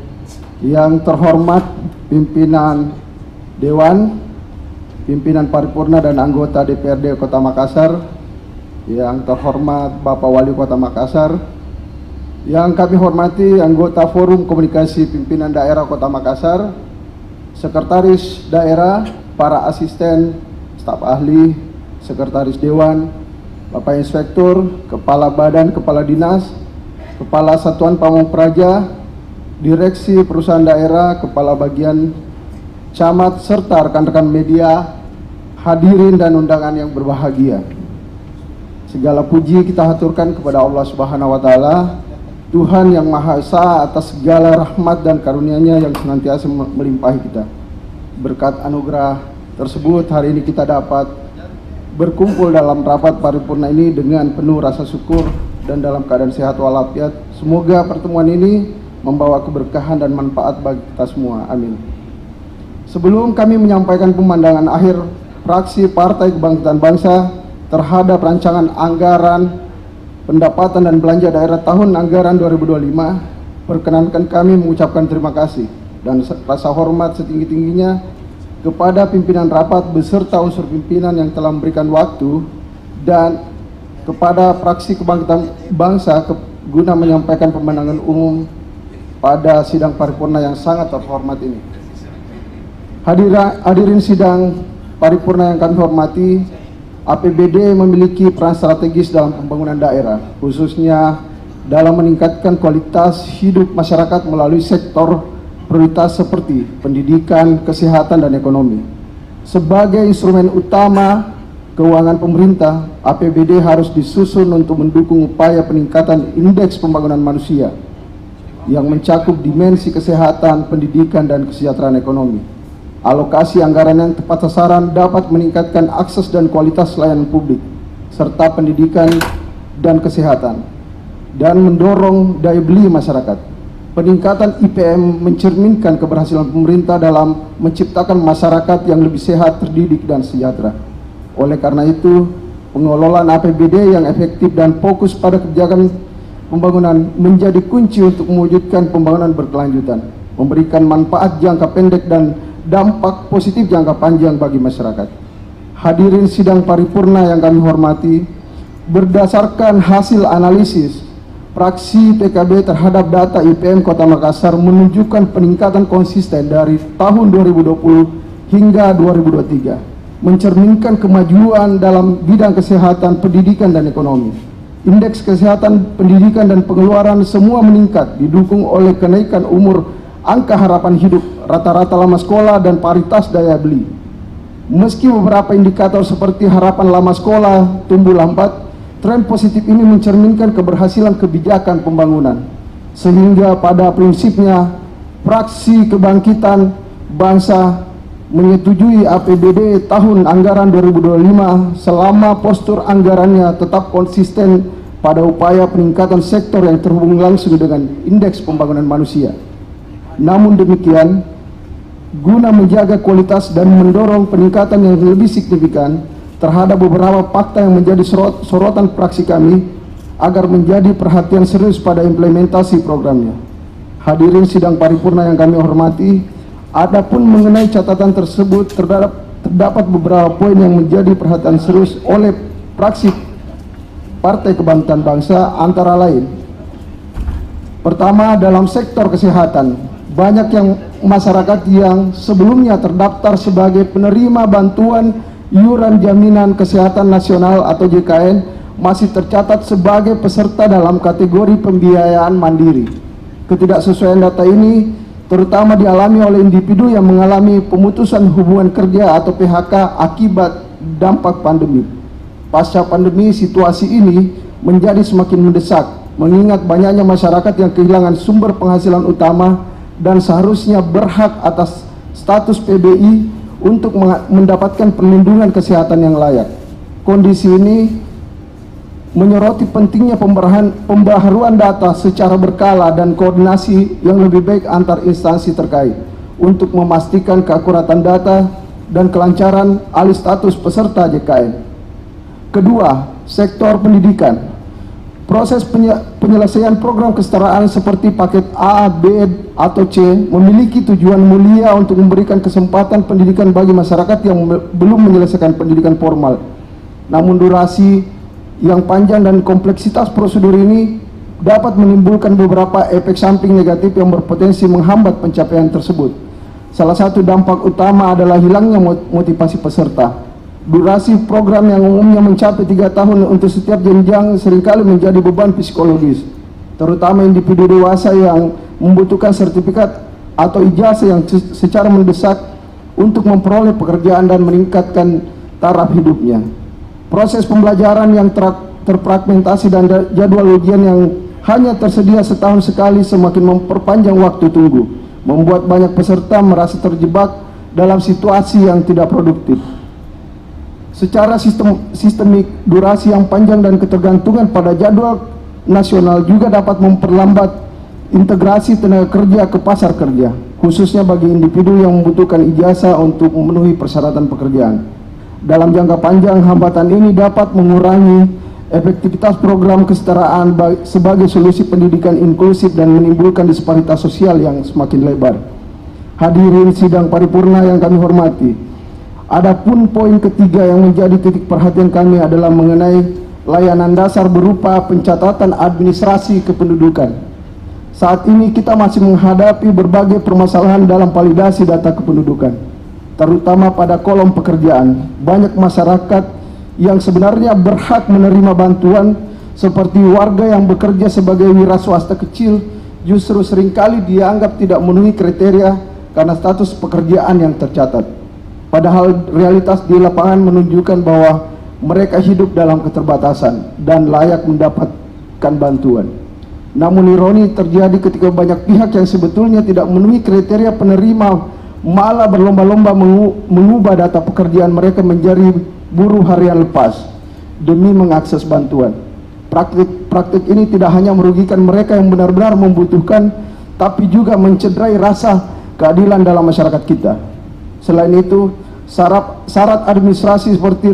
Yang terhormat pimpinan Dewan, pimpinan paripurna dan anggota DPRD Kota Makassar, yang terhormat Bapak Wali Kota Makassar, yang kami hormati anggota Forum Komunikasi Pimpinan Daerah Kota Makassar, Sekretaris Daerah, para asisten, staf ahli, Sekretaris Dewan, Bapak Inspektur, Kepala Badan, Kepala Dinas, Kepala Satuan Pamong Praja, Direksi Perusahaan Daerah, Kepala Bagian Camat, serta rekan-rekan media, hadirin dan undangan yang berbahagia. Segala puji kita haturkan kepada Allah Subhanahu wa Ta'ala, Tuhan yang Maha Esa, atas segala rahmat dan karunia-Nya yang senantiasa melimpahi kita. Berkat anugerah tersebut, hari ini kita dapat berkumpul dalam rapat paripurna ini dengan penuh rasa syukur dan dalam keadaan sehat walafiat. Semoga pertemuan ini membawa keberkahan dan manfaat bagi kita semua. Amin. Sebelum kami menyampaikan pemandangan akhir fraksi Partai Kebangkitan Bangsa terhadap rancangan anggaran pendapatan dan belanja daerah tahun anggaran 2025, perkenankan kami mengucapkan terima kasih dan rasa hormat setinggi-tingginya kepada pimpinan rapat beserta unsur pimpinan yang telah memberikan waktu, dan kepada fraksi Kebangkitan Bangsa guna menyampaikan pemandangan umum pada sidang paripurna yang sangat terhormat ini. Hadirin sidang paripurna yang kami hormati, APBD memiliki peran strategis dalam pembangunan daerah, khususnya dalam meningkatkan kualitas hidup masyarakat melalui sektor prioritas seperti pendidikan, kesehatan, dan ekonomi. Sebagai instrumen utama keuangan pemerintah, APBD harus disusun untuk mendukung upaya peningkatan indeks pembangunan manusia yang mencakup dimensi kesehatan, pendidikan, dan kesejahteraan ekonomi. Alokasi anggaran yang tepat sasaran dapat meningkatkan akses dan kualitas layanan publik, serta pendidikan dan kesehatan, dan mendorong daya beli masyarakat. Peningkatan IPM mencerminkan keberhasilan pemerintah dalam menciptakan masyarakat yang lebih sehat, terdidik, dan sejahtera. Oleh karena itu, pengelolaan APBD yang efektif dan fokus pada kebijakan pembangunan menjadi kunci untuk mewujudkan pembangunan berkelanjutan, memberikan manfaat jangka pendek dan dampak positif jangka panjang bagi masyarakat. Hadirin sidang paripurna yang kami hormati, berdasarkan hasil analisis fraksi PKB terhadap data IPM Kota Makassar menunjukkan peningkatan konsisten dari tahun 2020 hingga 2023, mencerminkan kemajuan dalam bidang kesehatan, pendidikan, dan ekonomi. Indeks kesehatan, pendidikan, dan pengeluaran semua meningkat, didukung oleh kenaikan umur, angka harapan hidup, rata-rata lama sekolah, dan paritas daya beli. Meski beberapa indikator seperti harapan lama sekolah tumbuh lambat, tren positif ini mencerminkan keberhasilan kebijakan pembangunan, sehingga pada prinsipnya fraksi Kebangkitan Bangsa menyetujui APBD tahun anggaran 2025 selama postur anggarannya tetap konsisten pada upaya peningkatan sektor yang terhubung langsung dengan indeks pembangunan manusia. Namun demikian, guna menjaga kualitas dan mendorong peningkatan yang lebih signifikan terhadap beberapa fakta yang menjadi sorotan fraksi kami agar menjadi perhatian serius pada implementasi programnya. Hadirin sidang paripurna yang kami hormati, adapun mengenai catatan tersebut terdapat beberapa poin yang menjadi perhatian serius oleh fraksi Partai Kebangkitan Bangsa, antara lain: pertama, dalam sektor kesehatan, banyak yang masyarakat yang sebelumnya terdaftar sebagai penerima bantuan iuran jaminan kesehatan nasional atau JKN masih tercatat sebagai peserta dalam kategori pembiayaan mandiri. Ketidaksesuaian data ini terutama dialami oleh individu yang mengalami pemutusan hubungan kerja atau PHK akibat dampak pandemi. Pasca pandemi, situasi ini menjadi semakin mendesak, mengingat banyaknya masyarakat yang kehilangan sumber penghasilan utama dan seharusnya berhak atas status PBI untuk mendapatkan perlindungan kesehatan yang layak. Kondisi ini menyoroti pentingnya pembaharuan data secara berkala dan koordinasi yang lebih baik antar instansi terkait untuk memastikan keakuratan data dan kelancaran alih status peserta JKN. Kedua, sektor pendidikan. Proses penyelesaian program kesetaraan seperti paket A, B, atau C memiliki tujuan mulia untuk memberikan kesempatan pendidikan bagi masyarakat yang belum menyelesaikan pendidikan formal. Namun durasi yang panjang dan kompleksitas prosedur ini dapat menimbulkan beberapa efek samping negatif yang berpotensi menghambat pencapaian tersebut. Salah satu dampak utama adalah hilangnya motivasi peserta. Durasi program yang umumnya mencapai 3 tahun untuk setiap jenjang seringkali menjadi beban psikologis, terutama individu dewasa yang membutuhkan sertifikat atau ijazah yang secara mendesak untuk memperoleh pekerjaan dan meningkatkan taraf hidupnya. Proses pembelajaran yang terfragmentasi dan jadwal ujian yang hanya tersedia setahun sekali semakin memperpanjang waktu tunggu, membuat banyak peserta merasa terjebak dalam situasi yang tidak produktif. Secara sistemik, durasi yang panjang dan ketergantungan pada jadwal nasional juga dapat memperlambat integrasi tenaga kerja ke pasar kerja, khususnya bagi individu yang membutuhkan ijazah untuk memenuhi persyaratan pekerjaan. Dalam jangka panjang, hambatan ini dapat mengurangi efektivitas program kesetaraan sebagai solusi pendidikan inklusif dan menimbulkan disparitas sosial yang semakin lebar. Hadirin sidang paripurna yang kami hormati, adapun poin ketiga yang menjadi titik perhatian kami adalah mengenai layanan dasar berupa pencatatan administrasi kependudukan. Saat ini kita masih menghadapi berbagai permasalahan dalam validasi data kependudukan, terutama pada kolom pekerjaan. Banyak masyarakat yang sebenarnya berhak menerima bantuan seperti warga yang bekerja sebagai wira swasta kecil justru seringkali dianggap tidak memenuhi kriteria karena status pekerjaan yang tercatat. Padahal realitas di lapangan menunjukkan bahwa mereka hidup dalam keterbatasan dan layak mendapatkan bantuan. Namun ironi terjadi ketika banyak pihak yang sebetulnya tidak memenuhi kriteria penerima malah berlomba-lomba mengubah data pekerjaan mereka menjadi buruh harian lepas demi mengakses bantuan. Praktik ini tidak hanya merugikan mereka yang benar-benar membutuhkan, tapi juga mencederai rasa keadilan dalam masyarakat kita. Selain itu, syarat administrasi seperti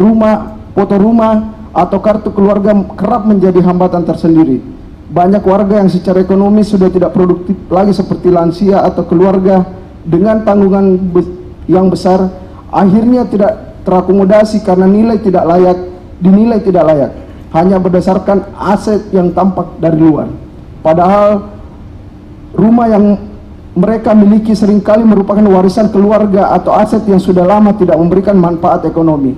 foto rumah atau kartu keluarga kerap menjadi hambatan tersendiri. Banyak warga yang secara ekonomi sudah tidak produktif lagi seperti lansia atau keluarga dengan tanggungan yang besar, akhirnya tidak terakomodasi karena dinilai tidak layak, hanya berdasarkan aset yang tampak dari luar. Padahal rumah yang mereka miliki seringkali merupakan warisan keluarga atau aset yang sudah lama tidak memberikan manfaat ekonomi.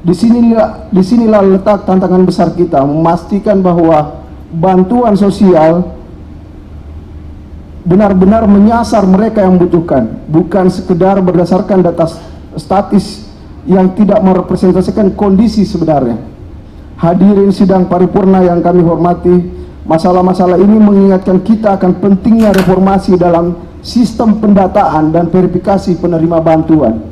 Disinilah letak tantangan besar kita, memastikan bahwa bantuan sosial benar-benar menyasar mereka yang membutuhkan, bukan sekedar berdasarkan data statis yang tidak merepresentasikan kondisi sebenarnya. Hadirin sidang paripurna yang kami hormati, masalah-masalah ini mengingatkan kita akan pentingnya reformasi dalam sistem pendataan dan verifikasi penerima bantuan.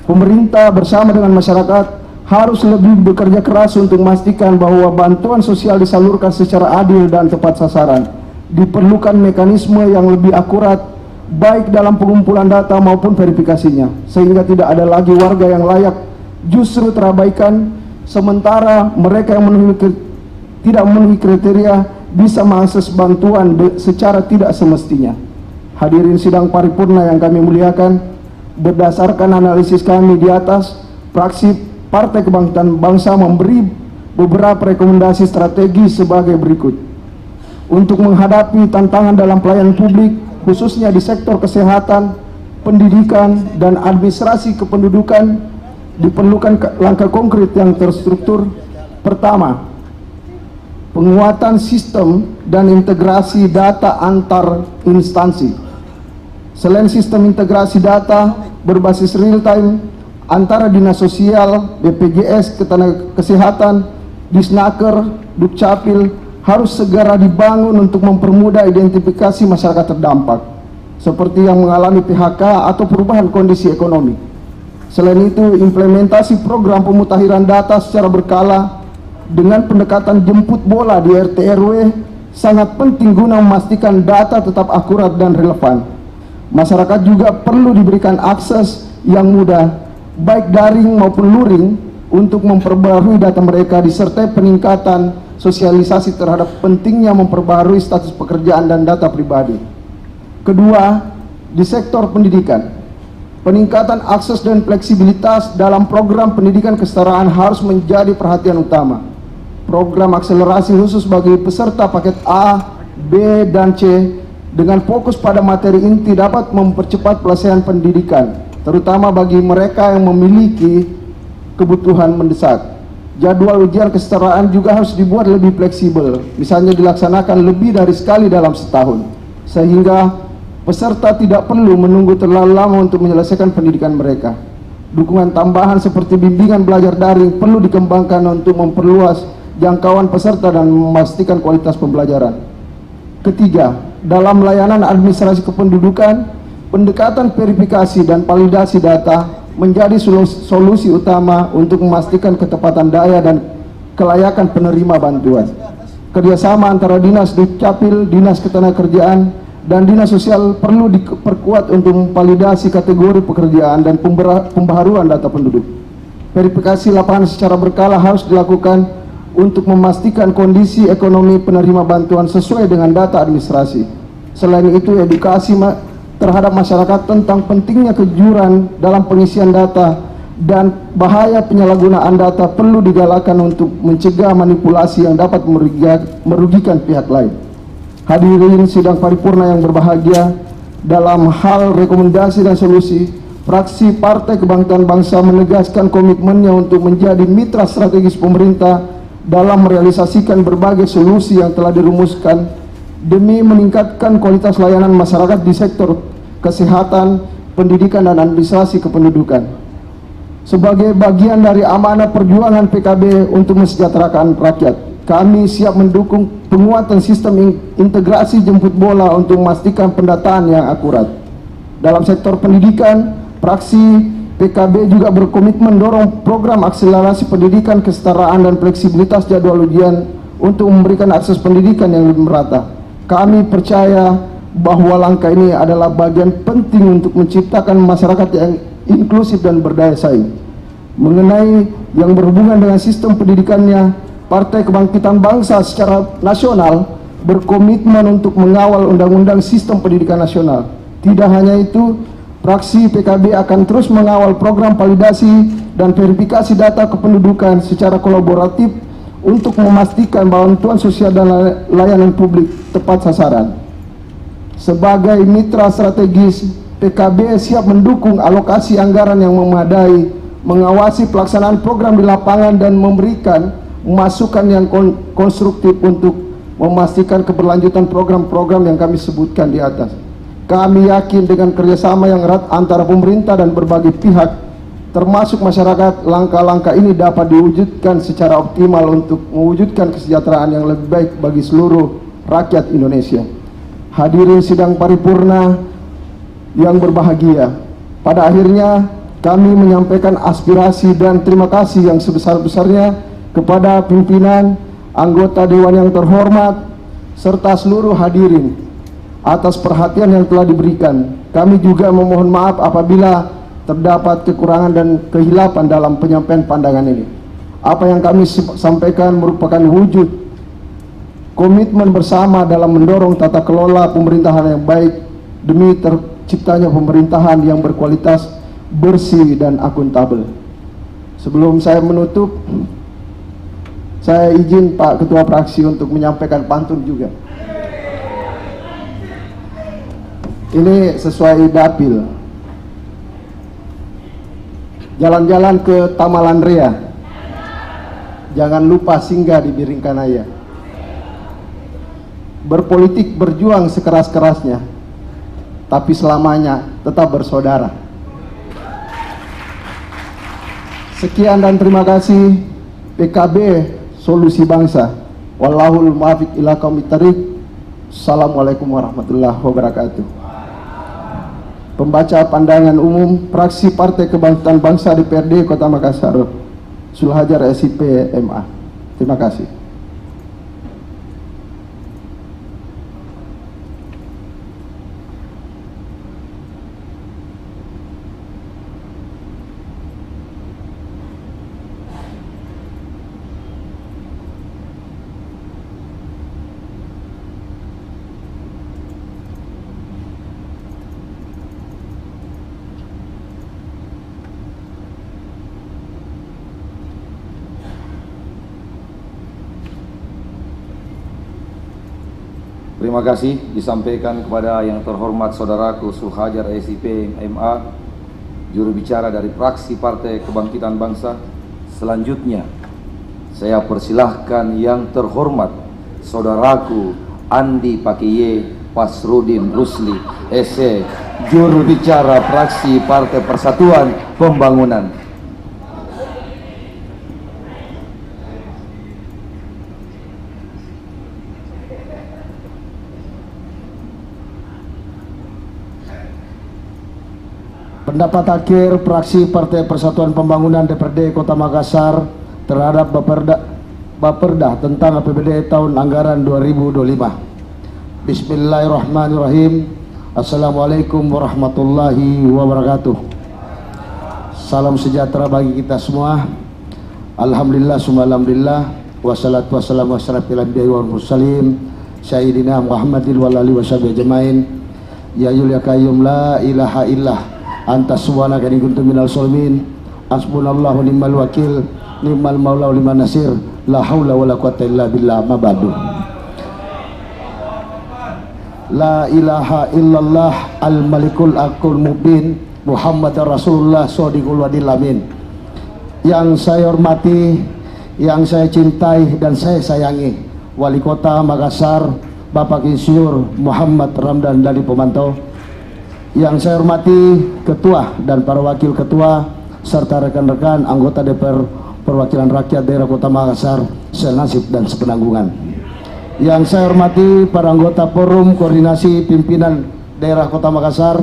Pemerintah bersama dengan masyarakat harus lebih bekerja keras untuk memastikan bahwa bantuan sosial disalurkan secara adil dan tepat sasaran. Diperlukan mekanisme yang lebih akurat baik dalam pengumpulan data maupun verifikasinya, sehingga tidak ada lagi warga yang layak justru terabaikan, sementara mereka yang tidak memenuhi kriteria bisa mengakses bantuan secara tidak semestinya. Hadirin sidang paripurna yang kami muliakan, berdasarkan analisis kami di atas, fraksi Partai Kebangkitan Bangsa memberi beberapa rekomendasi strategi sebagai berikut. Untuk menghadapi tantangan dalam pelayanan publik, khususnya di sektor kesehatan, pendidikan, dan administrasi kependudukan, diperlukan langkah konkret yang terstruktur. Pertama, penguatan sistem dan integrasi data antar instansi. Selain sistem integrasi data berbasis real time antara Dinas Sosial, BPJS Kesehatan, Disnaker, Dukcapil harus segera dibangun untuk mempermudah identifikasi masyarakat terdampak, seperti yang mengalami PHK atau perubahan kondisi ekonomi. Selain itu, implementasi program pemutahiran data secara berkala dengan pendekatan jemput bola di RT RW sangat penting guna memastikan data tetap akurat dan relevan. Masyarakat juga perlu diberikan akses yang mudah, baik daring maupun luring, untuk memperbarui data mereka disertai peningkatan sosialisasi terhadap pentingnya memperbarui status pekerjaan dan data pribadi. Kedua, di sektor pendidikan, peningkatan akses dan fleksibilitas dalam program pendidikan kesetaraan harus menjadi perhatian utama. Program akselerasi khusus bagi peserta paket A, B, dan C dengan fokus pada materi inti dapat mempercepat pelaksanaan pendidikan, terutama bagi mereka yang memiliki kebutuhan mendesak. Jadwal ujian kesetaraan juga harus dibuat lebih fleksibel, misalnya dilaksanakan lebih dari sekali dalam setahun, sehingga peserta tidak perlu menunggu terlalu lama untuk menyelesaikan pendidikan mereka. Dukungan tambahan seperti bimbingan belajar daring perlu dikembangkan untuk memperluas jangkauan peserta dan memastikan kualitas pembelajaran. Ketiga, dalam layanan administrasi kependudukan, pendekatan verifikasi dan validasi data menjadi solusi utama untuk memastikan ketepatan daya dan kelayakan penerima bantuan. Kerjasama antara Dinas Dukcapil, Dinas Ketenagakerjaan, dan Dinas Sosial perlu diperkuat untuk memvalidasi kategori pekerjaan dan pembaharuan data penduduk. Verifikasi lapangan secara berkala harus dilakukan untuk memastikan kondisi ekonomi penerima bantuan sesuai dengan data administrasi. Selain itu, edukasi terhadap masyarakat tentang pentingnya kejujuran dalam pengisian data dan bahaya penyalahgunaan data perlu digalakkan untuk mencegah manipulasi yang dapat merugikan pihak lain. Hadirin sidang paripurna yang berbahagia, dalam hal rekomendasi dan solusi, fraksi Partai Kebangkitan Bangsa menegaskan komitmennya untuk menjadi mitra strategis pemerintah dalam merealisasikan berbagai solusi yang telah dirumuskan demi meningkatkan kualitas layanan masyarakat di sektor kesehatan, pendidikan, dan administrasi kependudukan. Sebagai bagian dari amanah perjuangan PKB untuk mensejahterakan rakyat, kami siap mendukung penguatan sistem integrasi jemput bola untuk memastikan pendataan yang akurat. Dalam sektor pendidikan, fraksi PKB juga berkomitmen mendorong program akselerasi pendidikan kesetaraan dan fleksibilitas jadwal ujian untuk memberikan akses pendidikan yang lebih merata. Kami percaya bahwa langkah ini adalah bagian penting untuk menciptakan masyarakat yang inklusif dan berdaya saing. Mengenai yang berhubungan dengan sistem pendidikannya, Partai Kebangkitan Bangsa secara nasional berkomitmen untuk mengawal Undang-Undang Sistem Pendidikan Nasional. Tidak hanya itu, fraksi PKB akan terus mengawal program validasi dan verifikasi data kependudukan secara kolaboratif untuk memastikan bantuan sosial dan layanan publik tepat sasaran. Sebagai mitra strategis, PKB siap mendukung alokasi anggaran yang memadai, mengawasi pelaksanaan program di lapangan, dan memberikan masukan yang konstruktif untuk memastikan keberlanjutan program-program yang kami sebutkan di atas. Kami yakin dengan kerjasama yang erat antara pemerintah dan berbagai pihak, termasuk masyarakat, langkah-langkah ini dapat diwujudkan secara optimal untuk mewujudkan kesejahteraan yang lebih baik bagi seluruh rakyat Indonesia. Hadirin sidang paripurna yang berbahagia, pada akhirnya kami menyampaikan aspirasi dan terima kasih yang sebesar-besarnya kepada pimpinan, anggota Dewan yang terhormat, serta seluruh hadirin atas perhatian yang telah diberikan. Kami juga memohon maaf apabila terdapat kekurangan dan kehilapan dalam penyampaian pandangan ini. Apa yang kami sampaikan merupakan wujud komitmen bersama dalam mendorong tata kelola pemerintahan yang baik demi terciptanya pemerintahan yang berkualitas, bersih, dan akuntabel. Sebelum saya menutup, saya izin Pak Ketua Fraksi untuk menyampaikan pantun juga. Ini sesuai dapil. Jalan-jalan ke Tamalan Rea, jangan lupa singgah di Biringkanaya. Berpolitik berjuang sekeras-kerasnya, tapi selamanya tetap bersaudara. Sekian dan terima kasih. PKB Solusi Bangsa. Wallahul muwaffiq ila aqwamit thoriq. Assalamualaikum warahmatullahi wabarakatuh. Pembaca pandangan umum fraksi Partai Kebangkitan Bangsa DPRD Kota Makassar, Sulhajar SIP MA. Terima kasih. Terima kasih disampaikan kepada yang terhormat Saudaraku Suhajar SIP MA, juru bicara dari fraksi Partai Kebangkitan Bangsa. Selanjutnya, saya persilahkan yang terhormat Saudaraku Andi Pakiye Pasrudin Rusli SE, juru bicara fraksi Partai Persatuan Pembangunan. Pendapat akhir fraksi Partai Persatuan Pembangunan DPRD Kota Makassar terhadap Baperda tentang APBD tahun anggaran 2025. Bismillahirrahmanirrahim. Assalamualaikum warahmatullahi wabarakatuh. Salam sejahtera bagi kita semua. Alhamdulillah summa alhamdulillah, wassalatu wassalamu asyrafil anbiya'i wal mursalin sayyidina Muhammadin wal alihi washabihi ajmain. Ya ya qayyum la ilaha illah anta subhanaka inni kuntu minal zalimin. Hasbunallahu ni'mal wakil, ni'mal maula wa ni'man nasir. La haula wala quwata illa billah. Ma ba'du. La ilaha illallah al-malikul aqul mubin Muhammadar Rasulullah shodiqul wadil amin. Yang saya hormati, yang saya cintai dan saya sayangi Wali Kota Makassar Bapak Insinyur Muhammad Ramdan Dani Pemantau. Yang saya hormati Ketua dan para Wakil Ketua serta rekan-rekan anggota DPR Perwakilan Rakyat Daerah Kota Makassar senasib dan sepenanggungan. Yang saya hormati para anggota Forum Koordinasi Pimpinan Daerah Kota Makassar.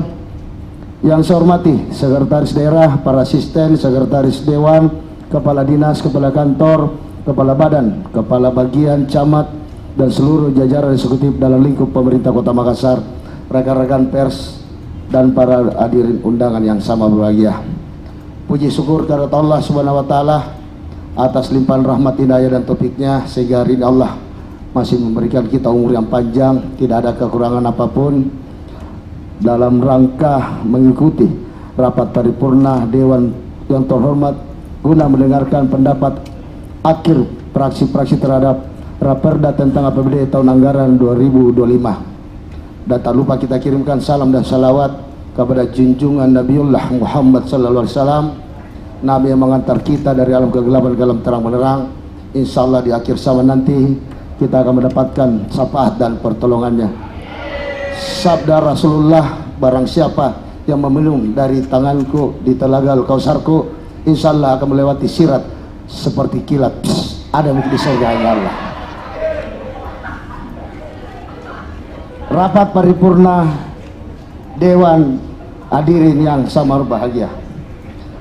Yang saya hormati Sekretaris Daerah, para asisten, Sekretaris Dewan, Kepala Dinas, Kepala Kantor, Kepala Badan, Kepala Bagian, Camat, dan seluruh jajaran eksekutif dalam lingkup pemerintah Kota Makassar, rekan-rekan pers, dan para hadirin undangan yang sama berbahagia. Puji syukur kehadirat Allah Subhanahu wa taala atas limpahan rahmat, hidayah dan taufiknya sehingga hari ini Allah masih memberikan kita umur yang panjang, tidak ada kekurangan apapun. Dalam rangka mengikuti rapat paripurna Dewan yang terhormat guna mendengarkan pendapat akhir fraksi-fraksi terhadap Raperda tentang APBD tahun anggaran 2025. Dan tak lupa kita kirimkan salam dan salawat kepada junjungan Nabiullah Muhammad sallallahu alaihi wasallam, Nabi yang mengantar kita dari alam kegelapan ke alam terang menerang. Insya Allah di akhir zaman nanti kita akan mendapatkan syafaat dan pertolongannya. Sabda Rasulullah, barang siapa yang meminum dari tanganku di telaga Kausarku, insya Allah akan melewati sirat seperti kilat. Ada di surga Allah. Rapat paripurna Dewan hadirin yang sama berbahagia,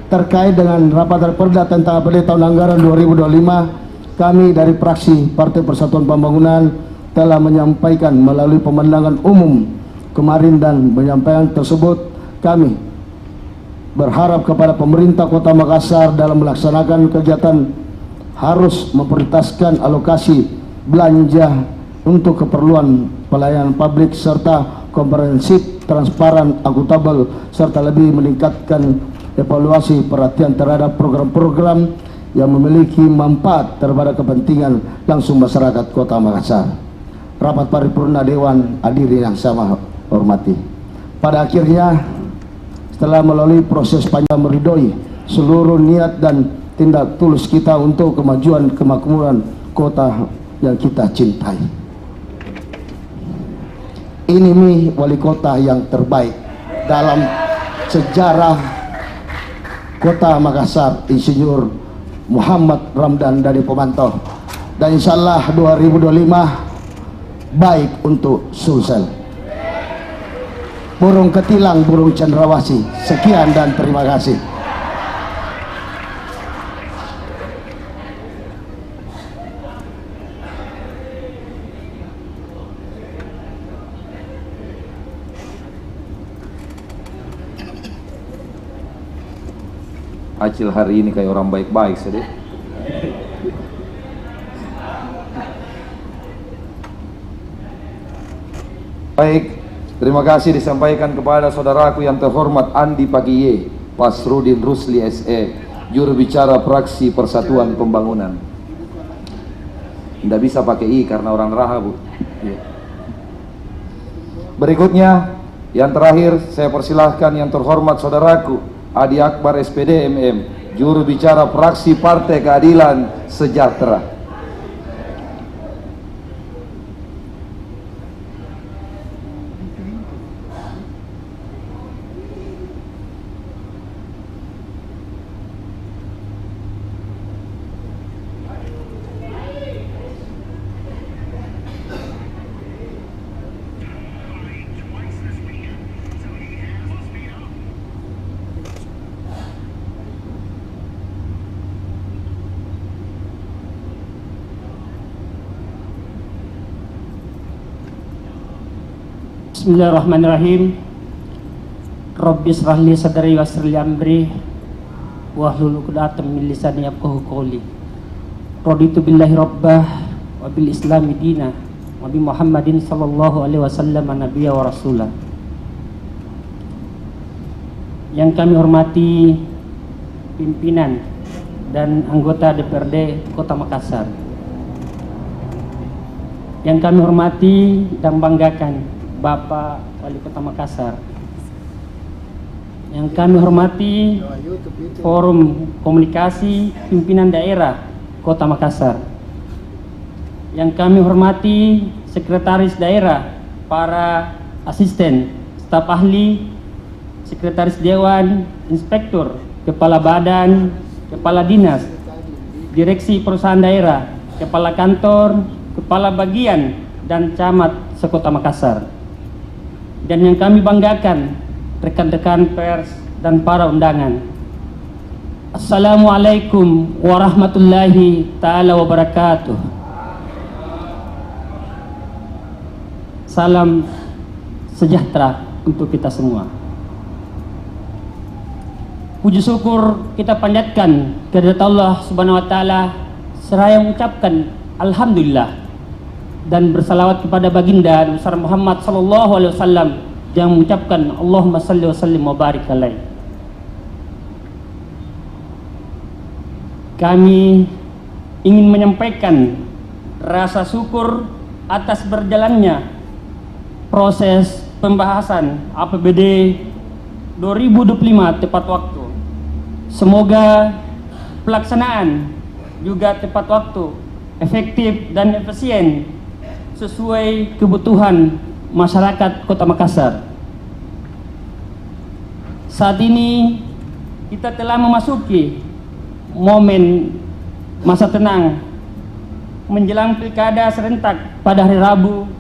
terkait dengan rapat Raperda tentang APBD tahun anggaran 2025, kami dari fraksi Partai Persatuan Pembangunan telah menyampaikan melalui pemandangan umum kemarin, dan menyampaikan tersebut kami berharap kepada pemerintah Kota Makassar dalam melaksanakan kegiatan harus memprioritaskan alokasi belanja untuk keperluan pelayanan publik serta komprehensif, transparan, akuntabel, serta lebih meningkatkan evaluasi perhatian terhadap program-program yang memiliki manfaat terhadap kepentingan langsung masyarakat Kota Makassar. Rapat paripurna Dewan hadirin yang sama hormati, pada akhirnya setelah melalui proses panjang meridoi seluruh niat dan tindak tulus kita untuk kemajuan kemakmuran kota yang kita cintai. Ini nih wali kota yang terbaik dalam sejarah Kota Makassar, Insinyur Muhammad Ramdan Dani Pemantau, dan insya Allah 2025 baik untuk Sulsel. Burung ketilang, burung cendrawasih. Sekian dan terima kasih. Acil hari ini kayak orang baik-baik sedih. Baik, terima kasih disampaikan kepada saudaraku yang terhormat Andi Pagiye, Pasrudin Rusli SE, juru bicara fraksi Persatuan Pembangunan. Tidak bisa pakai I karena orang Raha, Bu. Berikutnya, yang terakhir saya persilahkan yang terhormat saudaraku Adi Akbar SPD MM, juru bicara fraksi Partai Keadilan Sejahtera. Bismillahirrahmanirrahim. Rabbi shrah li sadri wa yassir li amri wahlul 'uqdatam min lisani yafqahu qawli. Raditu billahi rabbah wa bil islami dina wa bi Muhammadin sallallahu alaihi wasallam nabiyya wa rasulah. Yang kami hormati pimpinan dan anggota DPRD Kota Makassar. Yang kami hormati dan banggakan Bapak Wali Kota Makassar. Yang kami hormati Forum Komunikasi Pimpinan Daerah Kota Makassar. Yang kami hormati Sekretaris Daerah, para asisten, staf ahli, Sekretaris Dewan, Inspektur, Kepala Badan, Kepala Dinas, Direksi Perusahaan Daerah, Kepala Kantor, Kepala Bagian, dan Camat Sekota Makassar. Dan yang kami banggakan, rekan-rekan pers dan para undangan. Assalamualaikum warahmatullahi ta'ala wabarakatuh. Salam sejahtera untuk kita semua. Puji syukur kita panjatkan kehadirat Allah Subhanahu wa taala seraya mengucapkan alhamdulillah dan bersalawat kepada baginda besar Muhammad sallallahu alaihi wasallam yang mengucapkan Allahumma salli wa sallim wa barik alaihi. Kami ingin menyampaikan rasa syukur atas berjalannya proses pembahasan APBD 2025 tepat waktu. Semoga pelaksanaan juga tepat waktu, efektif dan efisien sesuai kebutuhan masyarakat Kota Makassar. Saat ini kita telah memasuki momen masa tenang menjelang pilkada serentak pada hari Rabu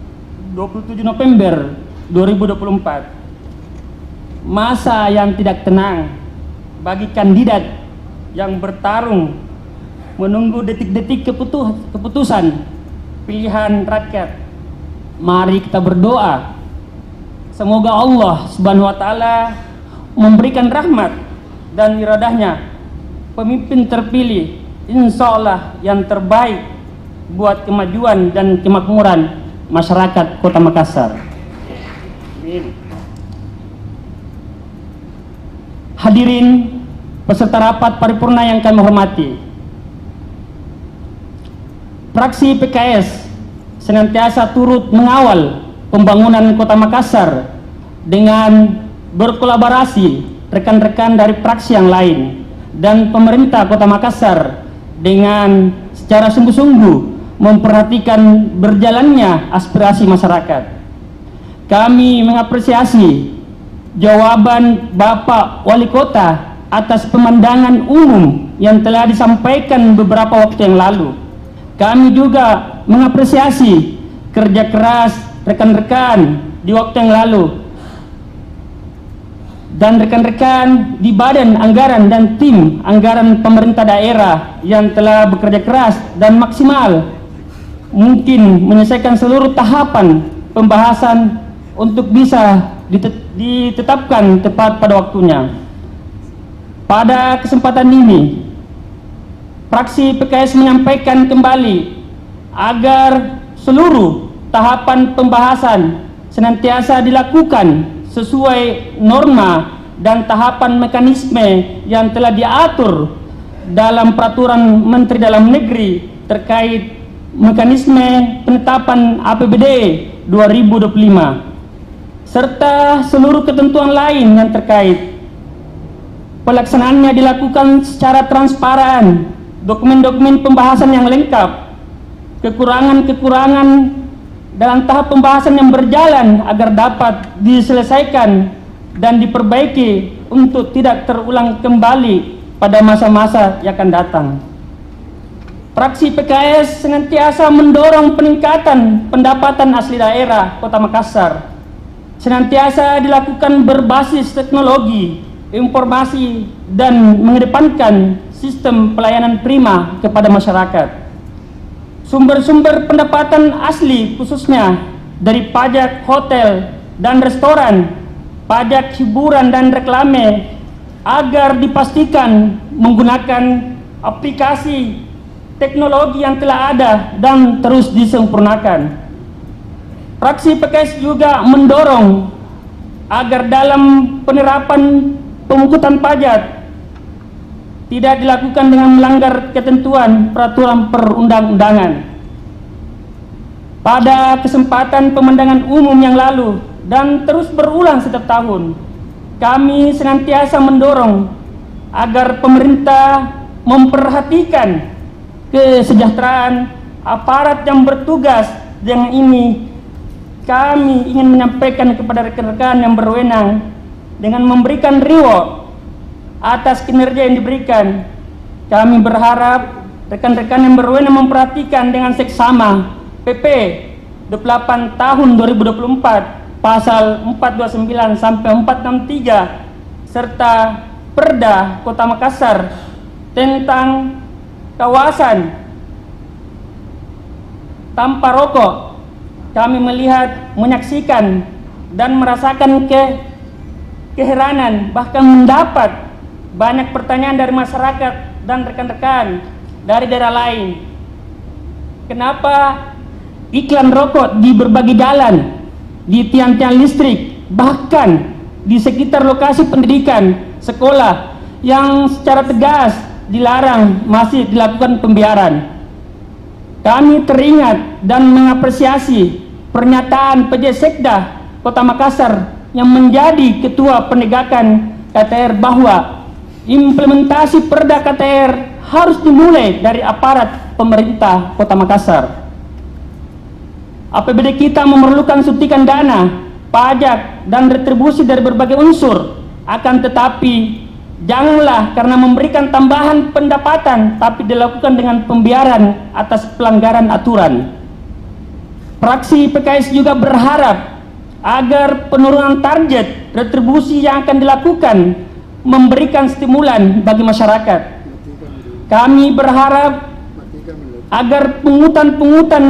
27 November 2024. Masa yang tidak tenang bagi kandidat yang bertarung menunggu detik-detik keputusan pilihan rakyat. Mari kita berdoa semoga Allah Subhanahu wa taala memberikan rahmat dan iradahnya pemimpin terpilih insya Allah yang terbaik buat kemajuan dan kemakmuran masyarakat Kota Makassar. Amin. Hadirin peserta rapat paripurna yang kami hormati, fraksi PKS senantiasa turut mengawal pembangunan Kota Makassar dengan berkolaborasi rekan-rekan dari fraksi yang lain dan pemerintah Kota Makassar dengan secara sungguh-sungguh memperhatikan berjalannya aspirasi masyarakat. Kami mengapresiasi jawaban Bapak Wali Kota atas pemandangan umum yang telah disampaikan beberapa waktu yang lalu. Kami juga mengapresiasi kerja keras rekan-rekan di waktu yang lalu dan rekan-rekan di Badan Anggaran dan tim anggaran pemerintah daerah yang telah bekerja keras dan maksimal mungkin menyelesaikan seluruh tahapan pembahasan untuk bisa ditetapkan tepat pada waktunya. Pada kesempatan ini, fraksi PKS menyampaikan kembali agar seluruh tahapan pembahasan senantiasa dilakukan sesuai norma dan tahapan mekanisme yang telah diatur dalam Peraturan Menteri Dalam Negeri terkait mekanisme penetapan APBD 2025 serta seluruh ketentuan lain yang terkait. Pelaksanaannya dilakukan secara transparan, dokumen-dokumen pembahasan yang lengkap, kekurangan-kekurangan dalam tahap pembahasan yang berjalan agar dapat diselesaikan dan diperbaiki untuk tidak terulang kembali pada masa-masa yang akan datang. Fraksi PKS senantiasa mendorong peningkatan pendapatan asli daerah Kota Makassar, senantiasa dilakukan berbasis teknologi, informasi, dan mengedepankan sistem pelayanan prima kepada masyarakat. Sumber-sumber pendapatan asli khususnya dari pajak hotel dan restoran, pajak hiburan dan reklame agar dipastikan menggunakan aplikasi teknologi yang telah ada dan terus disempurnakan. Fraksi PKS juga mendorong agar dalam penerapan pemungutan pajak tidak dilakukan dengan melanggar ketentuan peraturan perundang-undangan. Pada kesempatan pemandangan umum yang lalu dan terus berulang setiap tahun, kami senantiasa mendorong agar pemerintah memperhatikan kesejahteraan aparat yang bertugas. Yang ini kami ingin menyampaikan kepada rekan-rekan yang berwenang dengan memberikan reward atas kinerja yang diberikan. Kami berharap rekan-rekan yang berwenang memperhatikan dengan seksama PP 28 tahun 2024 pasal 429 sampai 463 serta Perda Kota Makassar tentang kawasan tanpa rokok. Kami melihat, menyaksikan dan merasakan keheranan, bahkan mendapat banyak pertanyaan dari masyarakat dan rekan-rekan dari daerah lain. Kenapa iklan rokok di berbagai jalan, di tiang-tiang listrik, bahkan di sekitar lokasi pendidikan, sekolah yang secara tegas dilarang masih dilakukan pembiaran? Kami teringat dan mengapresiasi pernyataan PJ Sekda Kota Makassar yang menjadi ketua penegakan KTR bahwa implementasi Perda KTR harus dimulai dari aparat pemerintah Kota Makassar. APBD kita memerlukan suntikan dana, pajak, dan retribusi dari berbagai unsur. Akan tetapi janganlah karena memberikan tambahan pendapatan tapi dilakukan dengan pembiaran atas pelanggaran aturan. Fraksi PKS juga berharap agar penurunan target retribusi yang akan dilakukan memberikan stimulan bagi masyarakat. Kami berharap agar pungutan-pungutan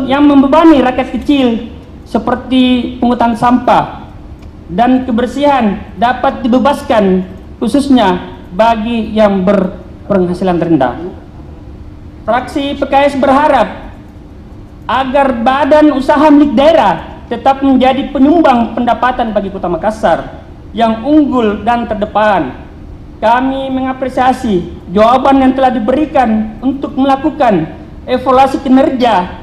yang membebani rakyat kecil seperti pungutan sampah dan kebersihan dapat dibebaskan, khususnya bagi yang berpenghasilan rendah. Fraksi PKS berharap agar badan usaha milik daerah tetap menjadi penyumbang pendapatan bagi Kota Makassar yang unggul dan terdepan. Kami mengapresiasi jawaban yang telah diberikan untuk melakukan evaluasi kinerja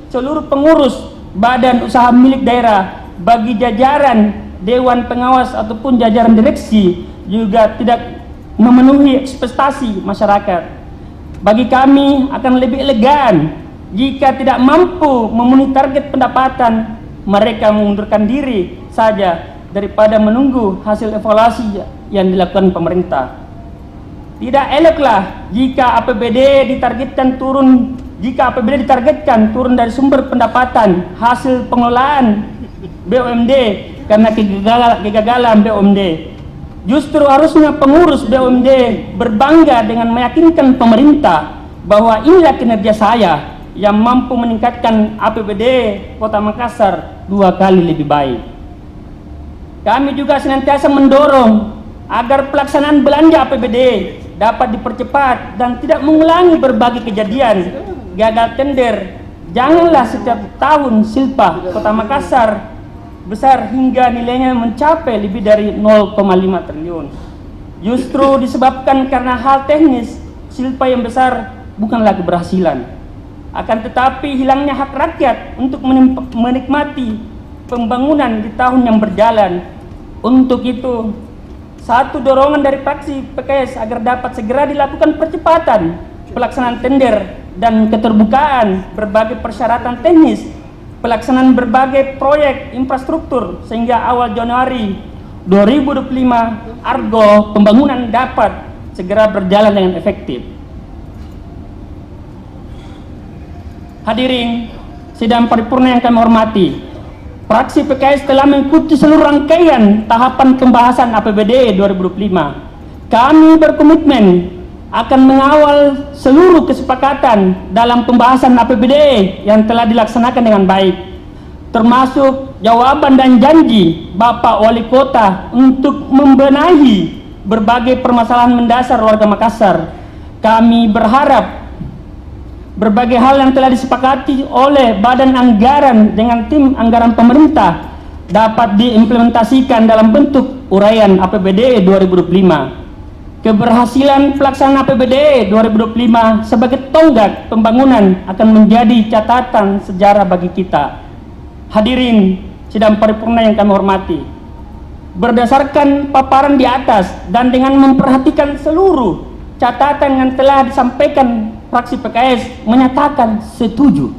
seluruh pengurus badan usaha milik daerah bagi jajaran Dewan Pengawas ataupun jajaran direksi juga tidak memenuhi ekspektasi masyarakat. Bagi kami akan lebih elegan jika tidak mampu memenuhi target pendapatan, mereka mengundurkan diri saja daripada menunggu hasil evaluasi yang dilakukan pemerintah. Tidak eloklah jika APBD ditargetkan turun dari sumber pendapatan hasil pengelolaan BUMD karena kegagalan BUMD. Justru harusnya pengurus BUMD berbangga dengan meyakinkan pemerintah bahwa inilah kinerja saya yang mampu meningkatkan APBD Kota Makassar 2 kali lebih baik. Kami juga senantiasa mendorong agar pelaksanaan belanja APBD dapat dipercepat dan tidak mengulangi berbagai kejadian gagal tender. Janganlah setiap tahun silpa Kota Makassar besar hingga nilainya mencapai lebih dari 0,5 triliun. Justru disebabkan karena hal teknis, silpa yang besar bukanlah keberhasilan, akan tetapi hilangnya hak rakyat untuk menikmati pembangunan di tahun yang berjalan. Untuk itu, satu dorongan dari fraksi PKS agar dapat segera dilakukan percepatan pelaksanaan tender dan keterbukaan berbagai persyaratan teknis pelaksanaan berbagai proyek infrastruktur sehingga awal Januari 2025 Argo pembangunan dapat segera berjalan dengan efektif. Hadirin sidang paripurna yang kami hormati, fraksi PKS telah mengikuti seluruh rangkaian tahapan pembahasan APBD 2025. Kami berkomitmen akan mengawal seluruh kesepakatan dalam pembahasan APBD yang telah dilaksanakan dengan baik, termasuk jawaban dan janji Bapak Wali Kota untuk membenahi berbagai permasalahan mendasar warga Makassar. Kami berharap berbagai hal yang telah disepakati oleh Badan Anggaran dengan tim anggaran pemerintah dapat diimplementasikan dalam bentuk uraian APBD 2025. Keberhasilan pelaksanaan APBD 2025 sebagai tonggak pembangunan akan menjadi catatan sejarah bagi kita. Hadirin sidang paripurna yang kami hormati, berdasarkan paparan di atas dan dengan memperhatikan seluruh catatan yang telah disampaikan, fraksi PKS menyatakan setuju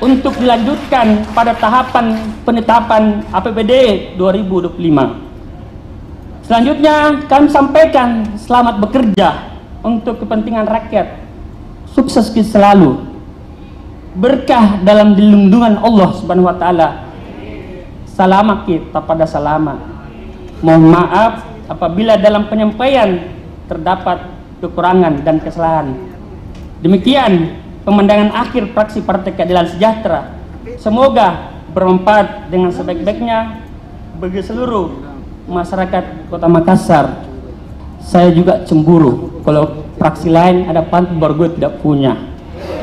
untuk dilanjutkan pada tahapan penetapan APBD 2025. Selanjutnya kami sampaikan selamat bekerja untuk kepentingan rakyat, sukses selalu, berkah dalam dilindungan Allah Subhanahu wa taala. Salamat kita pada salamat. Mohon maaf apabila dalam penyampaian terdapat kekurangan dan kesalahan. Demikian pemandangan akhir fraksi Partai Keadilan Sejahtera. Semoga bermanfaat dengan sebaik-baiknya bagi seluruh masyarakat Kota Makassar. Saya juga cemburu kalau fraksi lain ada pantun baru gue tidak punya,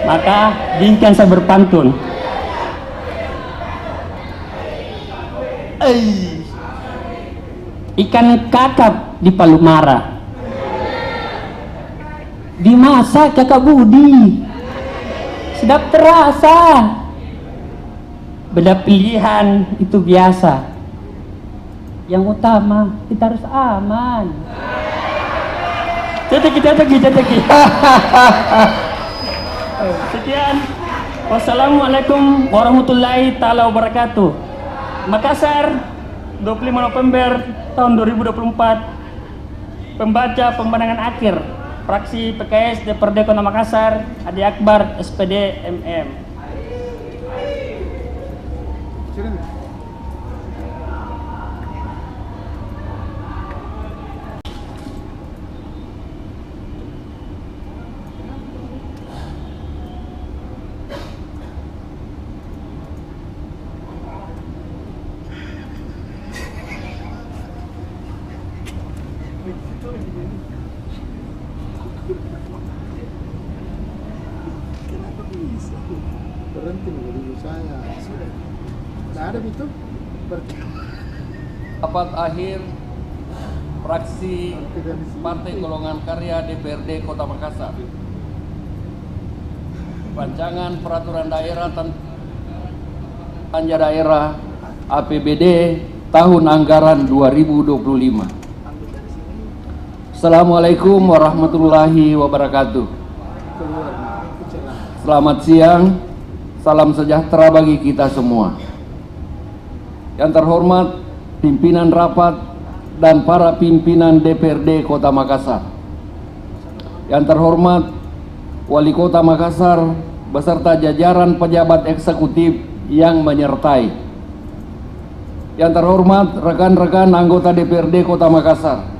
maka izinkan saya berpantun. Ikan kakap di Palumara dimasak kakak Budi, sedap terasa. Beda pilihan itu biasa, yang utama kita harus aman. Ceceki. Sekian. Wassalamualaikum warahmatullahi taala wabarakatuh. Makassar, 25 November tahun 2024. Pembaca pemandangan akhir fraksi PKS DPRD Kota Makassar, Adi Akbar, SPD MM. Berhenti dulu saya. Tidak ada itu. Rapat akhir fraksi Partai Golongan Karya DPRD Kota Makassar. Rancangan peraturan daerah tentang belanja daerah APBD tahun anggaran 2025. Assalamualaikum warahmatullahi wabarakatuh. Selamat siang, salam sejahtera bagi kita semua. Yang terhormat pimpinan rapat dan para pimpinan DPRD Kota Makassar. Yang terhormat Wali Kota Makassar beserta jajaran pejabat eksekutif yang menyertai. Yang terhormat rekan-rekan anggota DPRD Kota Makassar.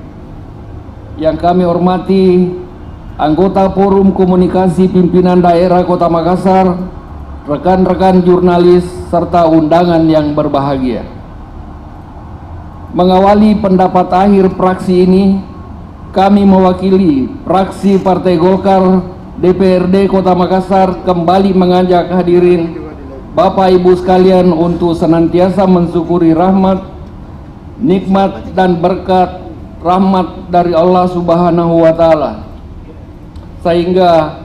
Yang kami hormati anggota Forum Komunikasi Pimpinan Daerah Kota Makassar, rekan-rekan jurnalis serta undangan yang berbahagia. Mengawali pendapat akhir fraksi ini, kami mewakili fraksi Partai Golkar DPRD Kota Makassar kembali mengajak hadirin Bapak Ibu sekalian untuk senantiasa mensyukuri rahmat, nikmat dan berkat rahmat dari Allah Subhanahu wa Ta'ala, sehingga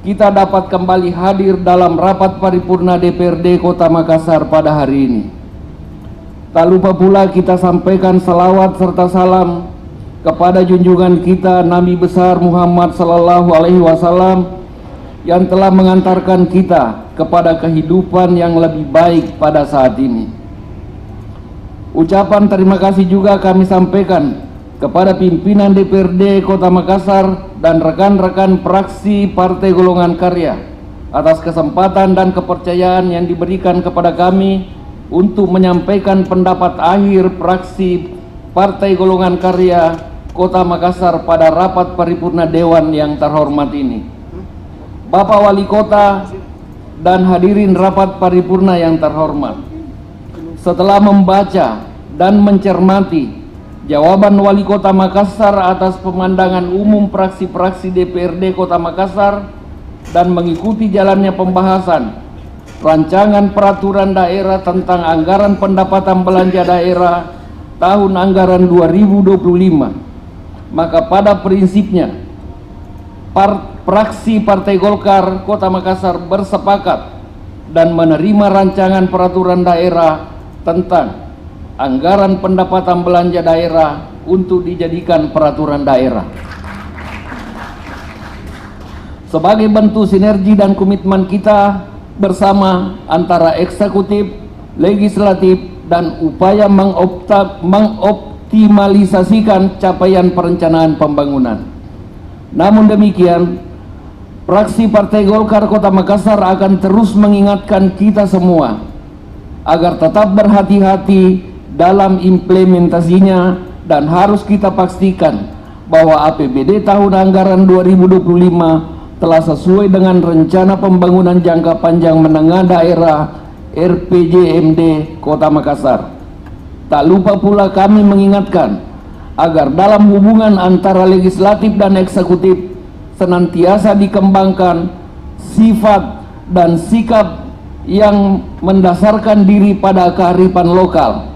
kita dapat kembali hadir dalam rapat paripurna DPRD Kota Makassar pada hari ini. Tak lupa pula kita sampaikan salawat serta salam kepada junjungan kita Nabi besar Muhammad sallallahu alaihi wasallam yang telah mengantarkan kita kepada kehidupan yang lebih baik pada saat ini. Ucapan terima kasih juga kami sampaikan kepada pimpinan DPRD Kota Makassar dan rekan-rekan fraksi Partai Golongan Karya atas kesempatan dan kepercayaan yang diberikan kepada kami untuk menyampaikan pendapat akhir fraksi Partai Golongan Karya Kota Makassar pada rapat paripurna Dewan yang terhormat ini. Bapak Wali Kota dan hadirin rapat paripurna yang terhormat, setelah membaca dan mencermati jawaban Wali Kota Makassar atas pemandangan umum fraksi-fraksi DPRD Kota Makassar dan mengikuti jalannya pembahasan rancangan peraturan daerah tentang anggaran pendapatan belanja daerah tahun anggaran 2025, maka pada prinsipnya fraksi Partai Golkar Kota Makassar bersepakat dan menerima rancangan peraturan daerah tentang anggaran pendapatan belanja daerah untuk dijadikan peraturan daerah. Sebagai bentuk sinergi dan komitmen kita bersama antara eksekutif, legislatif, dan upaya mengoptimalisasikan capaian perencanaan pembangunan. Namun demikian, fraksi Partai Golkar Kota Makassar akan terus mengingatkan kita semua agar tetap berhati-hati dalam implementasinya dan harus kita pastikan bahwa APBD tahun anggaran 2025 telah sesuai dengan rencana pembangunan jangka panjang menengah daerah RPJMD Kota Makassar. Tak lupa pula kami mengingatkan agar dalam hubungan antara legislatif dan eksekutif senantiasa dikembangkan sifat dan sikap yang mendasarkan diri pada kearifan lokal.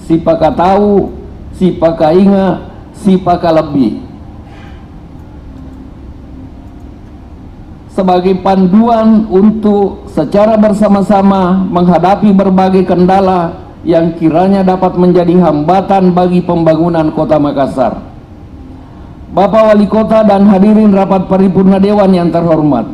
Sipaka tahu, sipaka ingat, sipaka lebih. Sebagai panduan untuk secara bersama-sama menghadapi berbagai kendala yang kiranya dapat menjadi hambatan bagi pembangunan Kota Makassar. Bapak Wali Kota dan hadirin rapat paripurna Dewan yang terhormat,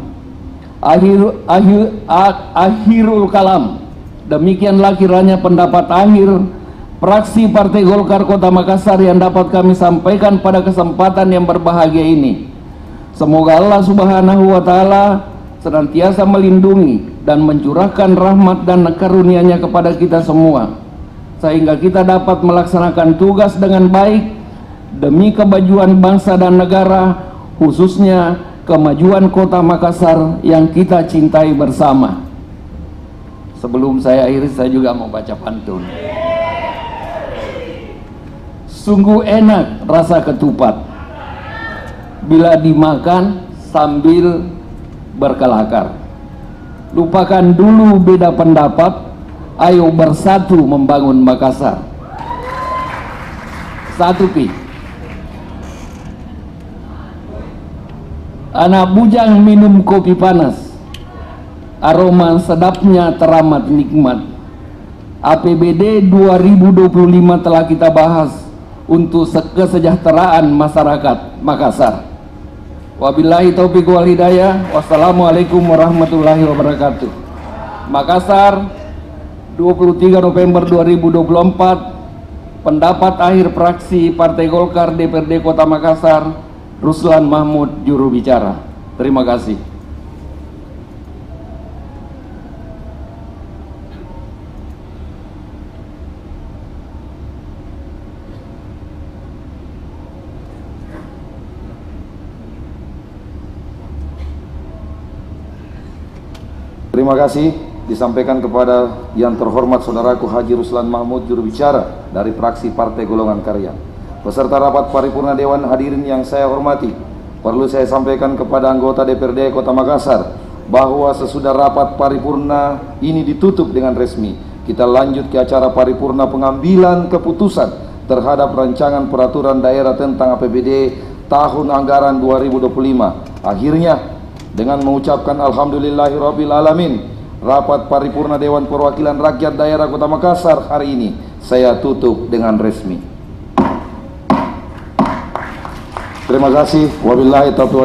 akhirul kalam, demikianlah kiranya pendapat akhir fraksi Partai Golkar Kota Makassar yang dapat kami sampaikan pada kesempatan yang berbahagia ini. Semoga Allah Subhanahu wa Ta'ala senantiasa melindungi dan mencurahkan rahmat dan karunia-Nya kepada kita semua, sehingga kita dapat melaksanakan tugas dengan baik demi kemajuan bangsa dan negara, khususnya kemajuan Kota Makassar yang kita cintai bersama. Sebelum saya akhiri, saya juga mau baca pantun. Sungguh enak rasa ketupat bila dimakan sambil berkelakar. Lupakan dulu beda pendapat, ayo bersatu membangun Makassar. Satu pi. Anak bujang minum kopi panas, aroma sedapnya teramat nikmat. APBD 2025 telah kita bahas untuk kesejahteraan masyarakat Makassar. Wabillahi taufiq wal hidayah. Wassalamualaikum warahmatullahi wabarakatuh. Makassar, 23 November 2024. Pendapat akhir fraksi Partai Golkar DPRD Kota Makassar, Ruslan Mahmud, juru bicara. Terima kasih. Terima kasih disampaikan kepada yang terhormat saudaraku Haji Ruslan Mahmud, juru bicara dari fraksi Partai Golongan Karya. Peserta rapat paripurna Dewan, hadirin yang saya hormati, perlu saya sampaikan kepada anggota DPRD Kota Makassar bahwa sesudah rapat paripurna ini ditutup dengan resmi, kita lanjut ke acara paripurna pengambilan keputusan terhadap rancangan peraturan daerah tentang APBD tahun anggaran 2025. Akhirnya, dengan mengucapkan alhamdulillahirabbil alamin, rapat paripurna Dewan Perwakilan Rakyat Daerah Kota Makassar hari ini saya tutup dengan resmi. Terima kasih. Wabillahi taufiq wal hidayah.